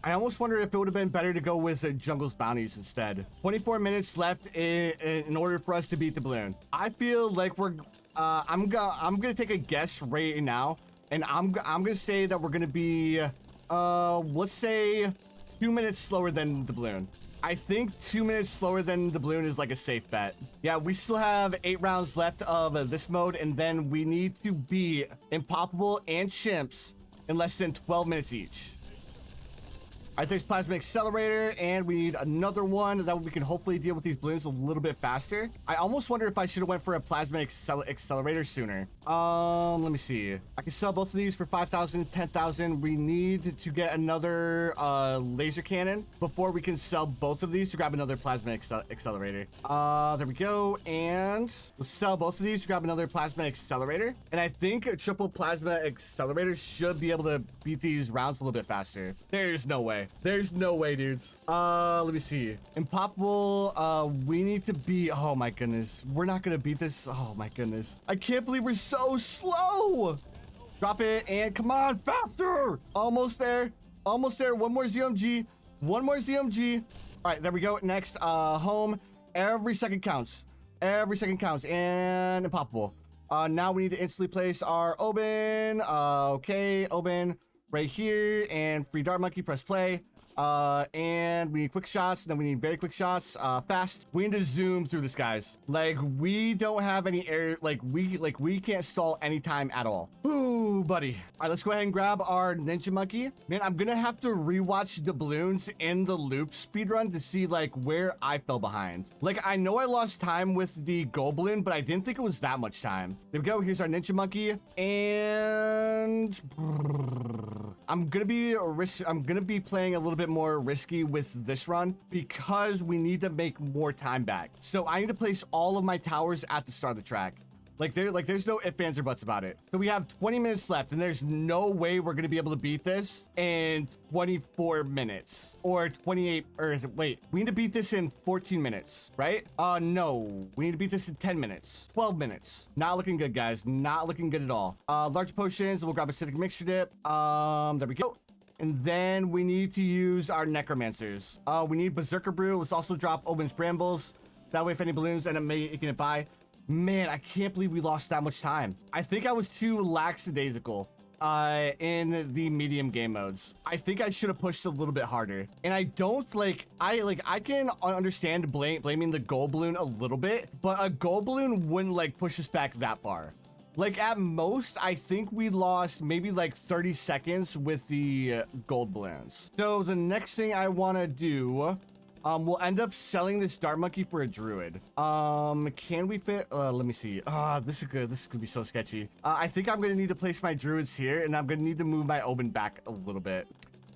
I almost wonder if it would have been better to go with Jungle's Bounties instead. 24 minutes left in order for us to beat the balloon. I feel like we're I'm gonna take a guess right now, and I'm gonna say that we're gonna be let's say 2 minutes slower than the balloon. I think 2 minutes slower than the balloon is like a safe bet. Yeah, we still have 8 rounds left of this mode, and then we need to beat Impoppable and Chimps in less than 12 minutes each. All right, there's Plasma Accelerator, and we need another one that we can hopefully deal with these balloons a little bit faster. I almost wonder if I should have went for a Plasma Accelerator sooner. Let me see. I can sell both of these for 5,000, 10,000. We need to get another laser cannon before we can sell both of these to grab another Plasma Accelerator. There we go, and let's sell both of these to grab another Plasma Accelerator. And I think a triple Plasma Accelerator should be able to beat these rounds a little bit faster. There's no way. There's no way, dudes. Let me see. Impoppable, we need to be... Oh, my goodness. We're not going to beat this. Oh, my goodness. I can't believe we're so slow. Drop it, and come on, faster. Almost there. Almost there. One more ZMG. One more ZMG. All right, there we go. Next, home. Every second counts. Every second counts. And Impoppable. Now we need to instantly place our Oben. Okay, Oben. Right here, and free dart monkey, press play. And we need quick shots, and then we need very quick shots, fast. We need to zoom through this, guys. Like, we don't have any air, we can't stall any time at all. Ooh, buddy. All right, let's go ahead and grab our ninja monkey. Man, I'm gonna have to rewatch the balloons in the loop speedrun to see like where I fell behind. Like, I know I lost time with the gold balloon, but I didn't think it was that much time. There we go. Here's our ninja monkey, and I'm gonna be playing a little bit more risky with this run because we need to make more time back. So I need to place all of my towers at the start of the track. There's no ifs, ands, or buts about it. So we have 20 minutes left, and there's no way we're gonna be able to beat this in 24 minutes or 28. Or is it? Wait, we need to beat this in 14 minutes, right? No, we need to beat this in 10 minutes, 12 minutes. Not looking good, guys. Not looking good at all. Large potions. We'll grab a acidic mixture dip. There we go. And then we need to use our necromancers. We need berserker brew. Let's also drop Oben's brambles. That way, if any balloons end up making it by. Man, I can't believe we lost that much time. I think I was too lackadaisical in the medium game modes. I think I should have pushed a little bit harder. And I don't I can understand blaming the gold balloon a little bit, but a gold balloon wouldn't like push us back that far. Like at most, I think we lost maybe like 30 seconds with the gold balloons. So the next thing I want to do, we'll end up selling this dart monkey for a druid. Can we fit? Let me see. This is good. This could be so sketchy. I think I'm gonna need to place my druids here, and I'm gonna need to move my Oben back a little bit,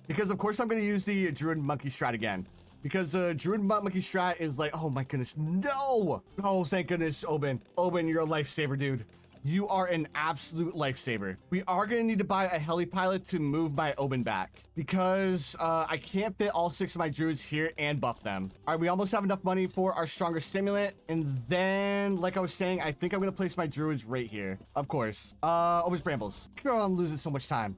because of course I'm gonna use the druid monkey strat again. Because the druid monkey strat is like, oh my goodness, no! Oh, thank goodness, Oben. Oben, you're a lifesaver, dude. You are an absolute lifesaver. We are going to need to buy a heli pilot to move my Oben back, because I can't fit all 6 of my druids here and buff them. All right, we almost have enough money for our stronger stimulant. And then, like I was saying, I think I'm going to place my druids right here. Of course. Oben's brambles. Girl, I'm losing so much time.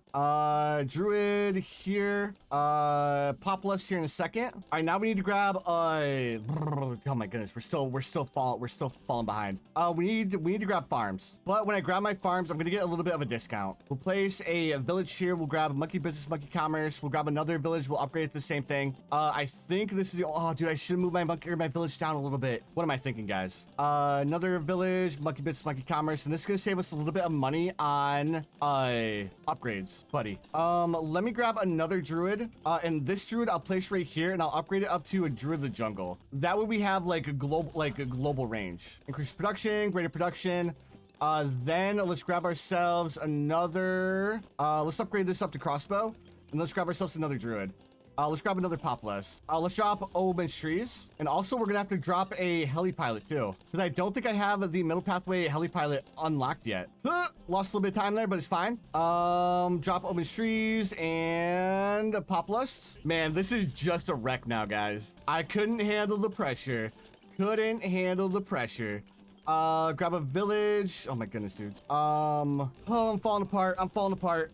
Druid here. Apopalypse here in a second. All right, now we need to grab oh my goodness, we're still falling behind. We need to grab farms. But when I grab my farms, I'm going to get a little bit of a discount. We'll place a village here. We'll grab a monkey business, monkey commerce. We'll grab another village. We'll upgrade it to the same thing. I think this is the... Oh, dude, I should move my village down a little bit. What am I thinking, guys? Another village, monkey business, monkey commerce. And this is going to save us a little bit of money on upgrades, buddy. Let me grab another druid. And this druid I'll place right here, and I'll upgrade it up to a druid of the jungle. That way we have like a global range. Increase production, greater production. Then let's grab ourselves another, let's upgrade this up to crossbow, and let's grab ourselves another druid. Let's grab another Apopalypse. Let's drop Oben's trees, and also we're gonna have to drop a heli pilot too, because I don't think I have the middle pathway heli pilot unlocked yet. Lost a little bit of time there, but it's fine. Drop Oben's trees and Apopalypse. Man, this is just a wreck now, guys. I couldn't handle the pressure. Couldn't handle the pressure. Grab a village. Oh my goodness, dudes. Oh, I'm falling apart.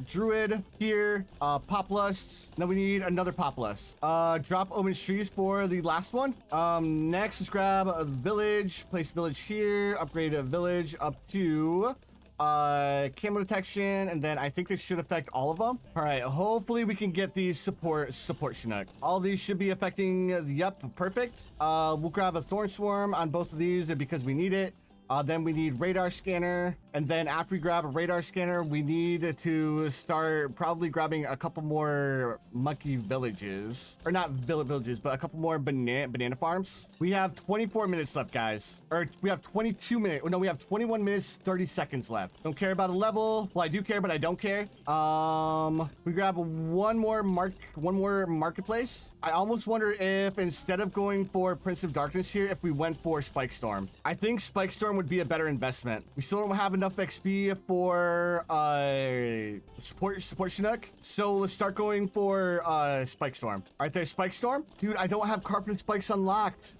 Druid here. Apopalypse. Now we need another Apopalypse. Drop Oben's trees for the last one. Next, let's grab a village. Place village here. Upgrade a village up to camo detection, and then I think this should affect all of them. All right, hopefully we can get these support Chinook. All these should be affecting. Yep, perfect. We'll grab a thorn swarm on both of these because we need it. Then we need radar scanner, and then after we grab a radar scanner, we need to start probably grabbing a couple more monkey villages, or not villages, but a couple more banana farms. We have 24 minutes left, guys, or we have 22 minutes. No, we have 21 minutes 30 seconds left. Don't care about a level. Well, I do care, but I don't care. We grab one more marketplace. I almost wonder if instead of going for Prince of Darkness here, if we went for Spike Storm. I think Spike Storm would be a better investment. We still don't have enough XP for support Chinook, so let's start going for Spike Storm. All right, there's Spike Storm. Dude, I don't have carpeted spikes unlocked.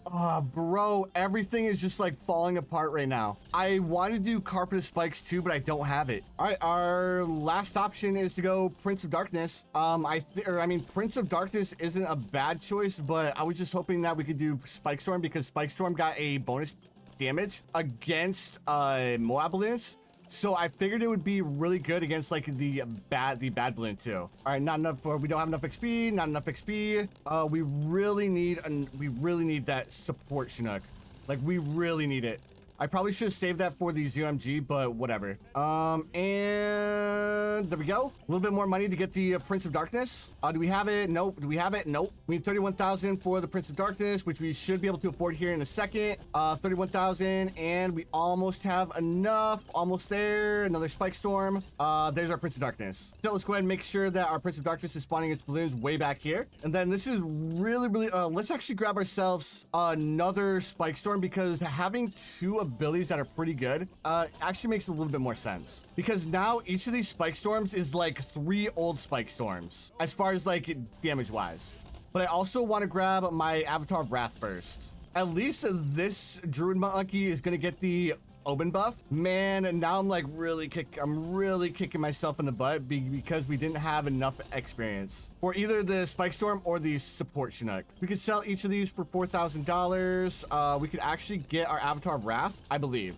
Bro, everything is just like falling apart right now. I want to do carpeted spikes too, but I don't have it. All right, our last option is to go Prince of Darkness. I mean, Prince of Darkness isn't a bad choice, but I was just hoping that we could do Spike Storm because Spike Storm got a bonus damage against Moab balloons, so I figured it would be really good against like the bad balloon too. All right, not enough. We don't have enough XP. Not enough XP. We really need that support Chinook. Like, we really need it. I probably should have saved that for the ZOMG, but whatever. And there we go. A little bit more money to get the Prince of Darkness. Do we have it? Nope. Do we have it? Nope. We need 31,000 for the Prince of Darkness, which we should be able to afford here in a second. 31,000, and we almost have enough. Almost there. Another Spike Storm. There's our Prince of Darkness. So let's go ahead and make sure that our Prince of Darkness is spawning its balloons way back here. And then this is really, let's actually grab ourselves another Spike Storm, because having two abilities that are pretty good actually makes a little bit more sense, because now each of these Spike Storms is like 3 old Spike Storms as far as like damage wise. But I also want to grab my Avatar of Wrath first. At least this Druid monkey is going to get the Oben buff, man, and now I'm like really kicking myself in the butt because we didn't have enough experience for either the Spike Storm or the support Chinook. We could sell each of these for $4,000. We could actually get our Avatar of Wrath, I believe.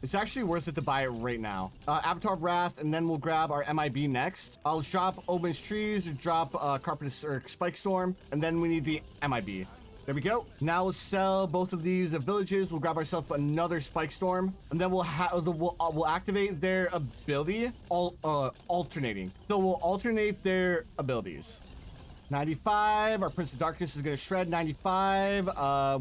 It's actually worth it to buy it right now. Avatar of Wrath, and then we'll grab our MIB next. I'll drop Oben's Trees, drop Carpet or Spike Storm, and then we need the MIB. There we go. Now let's sell both of these villages. We'll grab ourselves another Spike Storm, and then we'll activate their ability, alternating. So we'll alternate their abilities. 95. Our Prince of Darkness is going to shred 95.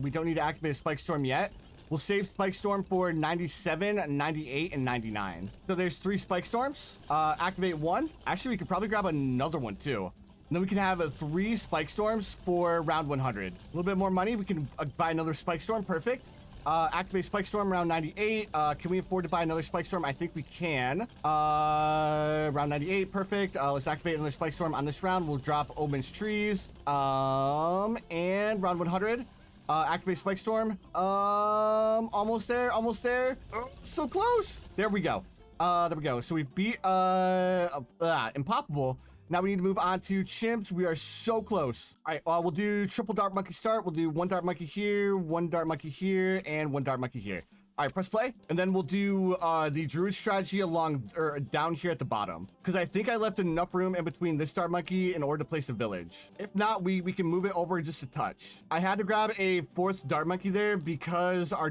We don't need to activate a Spike Storm yet. We'll save Spike Storm for 97, 98, and 99. So there's 3 Spike Storms. Activate 1. Actually, we could probably grab another one too. And then we can have 3 Spike Storms for round 100. A little bit more money. We can buy another Spike Storm. Perfect. Activate Spike Storm round 98. Can we afford to buy another Spike Storm? I think we can. Round 98. Perfect. Let's activate another Spike Storm on this round. We'll drop Oben's Trees. And round 100. Activate Spike Storm. Almost there. Almost there. So close. There we go. There we go. So we beat Impoppable. Now we need to move on to Chimps. We are so close. All right, we'll do triple Dart Monkey start. We'll do 1 Dart Monkey here, 1 Dart Monkey here, and 1 Dart Monkey here. All right, press play. And then we'll do the Druid strategy down here at the bottom. Because I think I left enough room in between this Dart Monkey in order to place a village. If not, we can move it over just a touch. I had to grab a 4th Dart Monkey there because our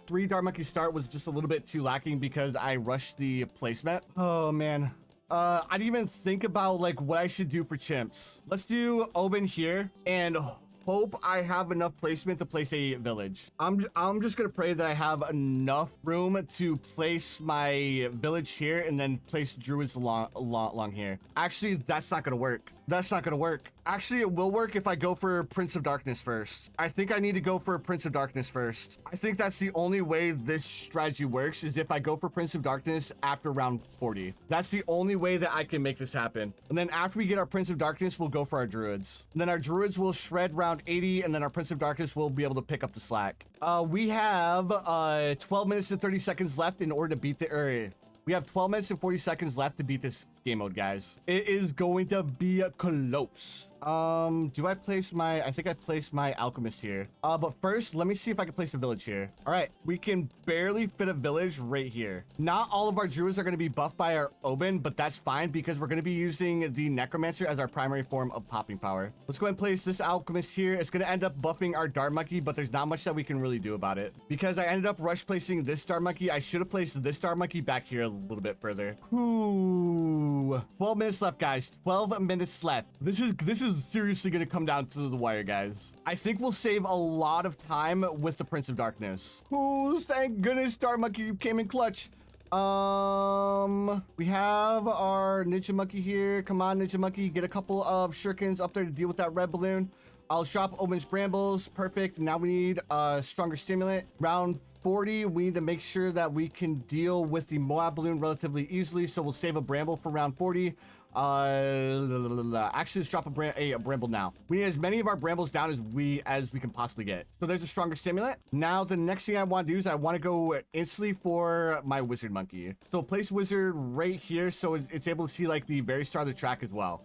3 Dart Monkey start was just a little bit too lacking because I rushed the placement. Oh, man. I didn't even think about like what I should do for Chimps. Let's do Oben here and hope I have enough placement to place a village. I'm just gonna pray that I have enough room to place my village here and then place Druids along here. Actually, that's not gonna work. That's not gonna work. Actually, it will work if I go for Prince of Darkness first. I think I need to go for Prince of Darkness first. I think that's the only way this strategy works is if I go for Prince of Darkness after round 40. That's the only way that I can make this happen. And then after we get our Prince of Darkness, we'll go for our Druids. And then our Druids will shred round 80, and then our Prince of Darkness will be able to pick up the slack. We have 12 minutes and 30 seconds left in order to beat the... We have 12 minutes and 40 seconds left to beat this game mode, guys. It is going to be close. Do I place my... I think I placed my Alchemist here. But first, let me see if I can place a village here. All right, we can barely fit a village right here. Not all of our Druids are going to be buffed by our Oben, but that's fine because we're going to be using the Necromancer as our primary form of popping power. Let's go ahead and place this Alchemist here. It's going to end up buffing our Dart Monkey, but there's not much that we can really do about it. Because I ended up rush placing this Dart Monkey, I should have placed this Dart Monkey back here a little bit further. Ooh. 12 minutes left, guys. 12 minutes left. This is seriously going to come down to the wire, guys. I think we'll save a lot of time with the Prince of Darkness. Ooh, thank goodness, Dart Monkey, you came in clutch. We have our Ninja Monkey here. Come on, Ninja Monkey, get a couple of shurikens up there to deal with that red balloon. I'll drop Oben's Brambles. Perfect. Now we need a stronger stimulant. Round 40, we need to make sure that we can deal with the Moab balloon relatively easily. So we'll save a Bramble for round 40. Actually, let's drop a Bramble now. We need as many of our Brambles down as we can possibly get. So there's a stronger stimulant. Now the next thing I want to do is I want to go instantly for my Wizard Monkey. So place Wizard right here so it's able to see like the very start of the track as well.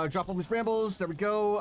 Drop Oben's Brambles. There we go.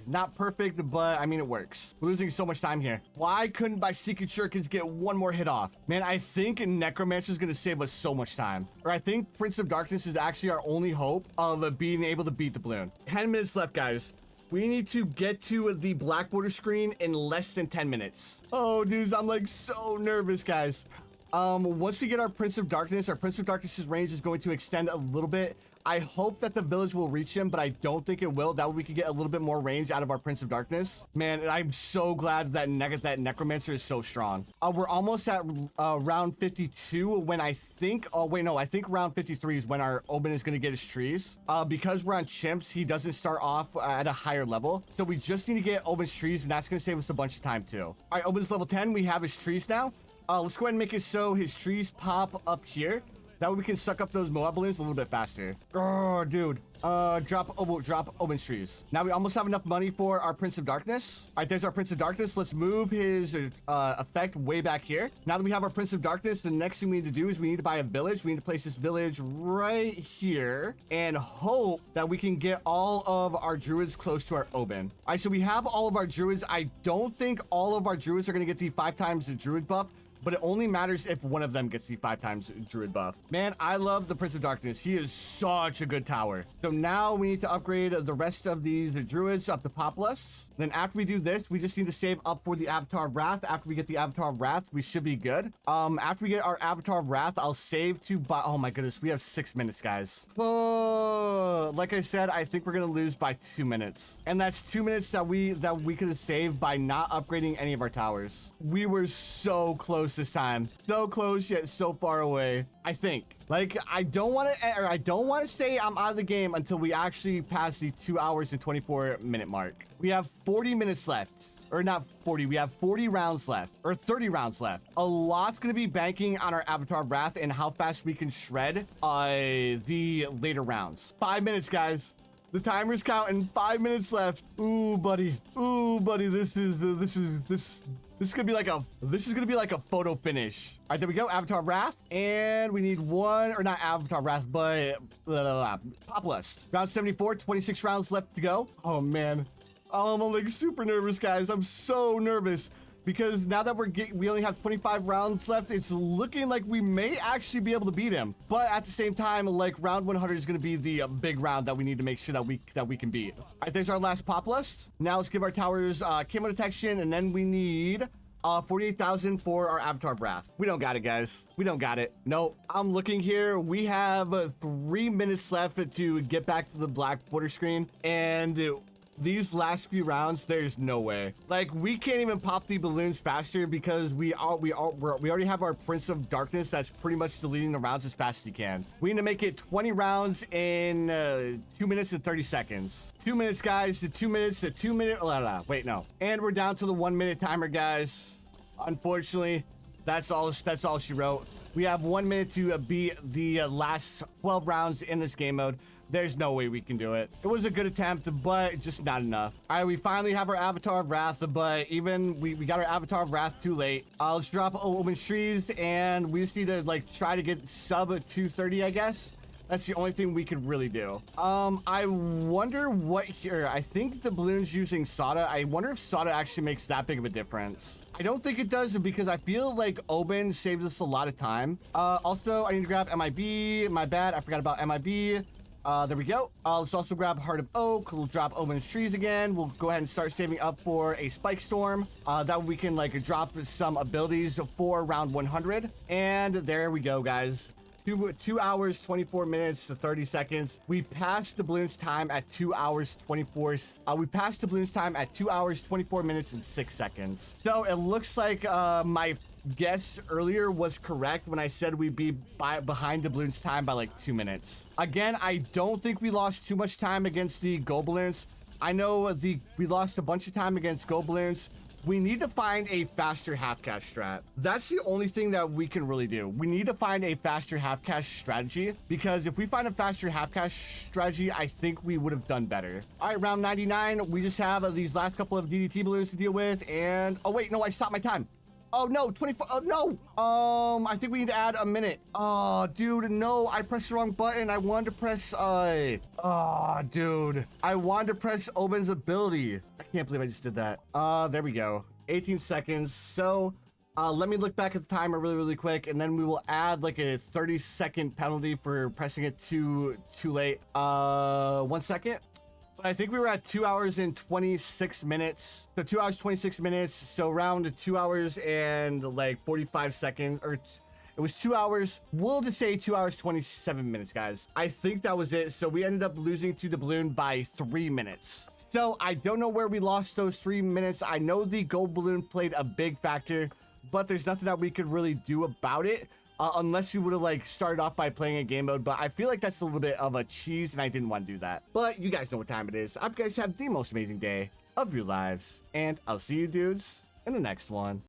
Not perfect, but I mean it works. We're losing so much time here. Why couldn't my Secret Shurikens get one more hit off? Man, I think Necromancer is going to save us so much time. Or I think Prince of Darkness is actually our only hope of being able to beat the balloon. 10 minutes left, guys. We need to get to the Black Border screen in less than 10 minutes. Oh, dudes, I'm like so nervous, guys. Once we get our Prince of Darkness, our Prince of Darkness's range is going to extend a little bit. I hope that the village will reach him, but I don't think it will. That way we can get a little bit more range out of our Prince of Darkness. Man, I'm so glad that that Necromancer is so strong. We're almost at round 52 when I think... Oh, wait, no. I think round 53 is when our Oben is going to get his trees. Because we're on Chimps, he doesn't start off at a higher level. So we just need to get Oben's trees, and that's going to save us a bunch of time, too. All right, Oben's level 10. We have his trees now. Let's go ahead and make it so his trees pop up here. That way we can suck up those Moab balloons a little bit faster. Oh, dude. Drop Omen trees. Now we almost have enough money for our Prince of Darkness. All right, there's our Prince of Darkness. Let's move his effect way back here. Now that we have our Prince of Darkness, the next thing we need to do is we need to buy a village. We need to place this village right here and hope that we can get all of our druids close to our Omen. All right, so we have all of our druids. I don't think all of our druids are going to get the 5 times the druid buff, but it only matters if one of them gets the 5 times druid buff. Man, I love the Prince of Darkness. He is such a good tower. So now we need to upgrade the rest of these druids up to Apopalypse. Then after we do this, we just need to save up for the Avatar of Wrath. After we get the Avatar of Wrath, we should be good. After we get our Avatar of Wrath, I'll save to buy. Oh my goodness, we have 6 minutes, guys. Oh, like I said, I think we're gonna lose by 2 minutes, and that's 2 minutes that we could have saved by not upgrading any of our towers. We were so close this time, so close yet so far away. I think, like, I don't want to say I'm out of the game until we actually pass the 2 hours and 24 minute mark. We have 40 minutes left. Or not 40, we have 40 rounds left, or 30 rounds left. A lot's gonna be banking on our Avatar of Wrath and how fast we can shred the later rounds. 5 minutes, guys. The timer's counting. 5 minutes left. Ooh, buddy. Ooh, buddy. This is gonna be like a photo finish. All right, there we go. Avatar of Wrath, and we need one, or not Avatar of Wrath, but Apopalypse. Round 74. 26 rounds left to go. Oh man. I'm like super nervous, guys. I'm so nervous because now that we only have 25 rounds left, it's looking like we may actually be able to beat him. But at the same time, like, round 100 is going to be the big round that we need to make sure that we can beat. All right, there's our last Apopalypse. Now let's give our towers camo detection, and then we need 48,000 for our Avatar of Wrath. We don't got it, guys. We don't got it. No, I'm looking here. We have 3 minutes left to get back to the black border screen, and these last few rounds, there's no way. Like, we can't even pop the balloons faster because we already have our Prince of Darkness that's pretty much deleting the rounds as fast as he can. We need to make it 20 rounds in 2 minutes and 30 seconds. 2 minutes, guys. To 2 minutes to 2 minute. Wait, no. And we're down to the 1 minute timer, guys. Unfortunately, that's all she wrote. We have 1 minute to beat the last 12 rounds in this game mode. There's no way we can do it. It was a good attempt, but just not enough. All right, we finally have our Avatar of Wrath, but even we got our Avatar of Wrath too late. Let's drop Omen trees, and we just need to, like, try to get sub 230, I guess. That's the only thing we could really do. I wonder what here. I think the balloon's using Sada. I wonder if Sada actually makes that big of a difference. I don't think it does, because I feel like Oben saves us a lot of time. Also, I need to grab MIB. My bad, I forgot about MIB. There we go. Let's also grab Heart of Oak. We'll drop Omen's trees again. We'll go ahead and start saving up for a Spike Storm. That way we can, like, drop some abilities for round 100. And there we go, guys. 2 hours, 24 minutes to 30 seconds. We passed the Bloons time at 2 hours, 24. We passed the Bloons time at 2 hours, 24 minutes and 6 seconds. So it looks like my guess earlier was correct when I said we'd be behind the Bloons time by like 2 minutes. Again, I don't think we lost too much time against the gold balloons. I know we lost a bunch of time against gold balloons. We need to find a faster half cash strat. That's the only thing that we can really do. We need to find a faster half cash strategy, because if we find a faster half cash strategy, I think we would have done better. All right, round 99. We just have these last couple of DDT balloons to deal with, and oh wait, no, I stopped my time. Oh no, 24. Oh no. I think we need to add a minute. Oh, dude, no, I pressed the wrong button. I wanted to press dude, I wanted to press Oben's ability. I can't believe I just did that. There we go. 18 seconds. So let me look back at the timer really quick, and then we will add like a 30-second penalty for pressing it too late. 1 second. But I think we were at 2 hours and 26 minutes. So 2 hours, 26 minutes. So around 2 hours and like 45 seconds, or it was 2 hours. We'll just say 2 hours, 27 minutes, guys. I think that was it. So we ended up losing to the balloon by 3 minutes. So I don't know where we lost those 3 minutes. I know the gold balloon played a big factor, but there's nothing that we could really do about it. Unless you would have like started off by playing a game mode, but I feel like that's a little bit of a cheese, and I didn't want to do that. But you guys know what time it is. I hope you guys have the most amazing day of your lives, and I'll see you dudes in the next one.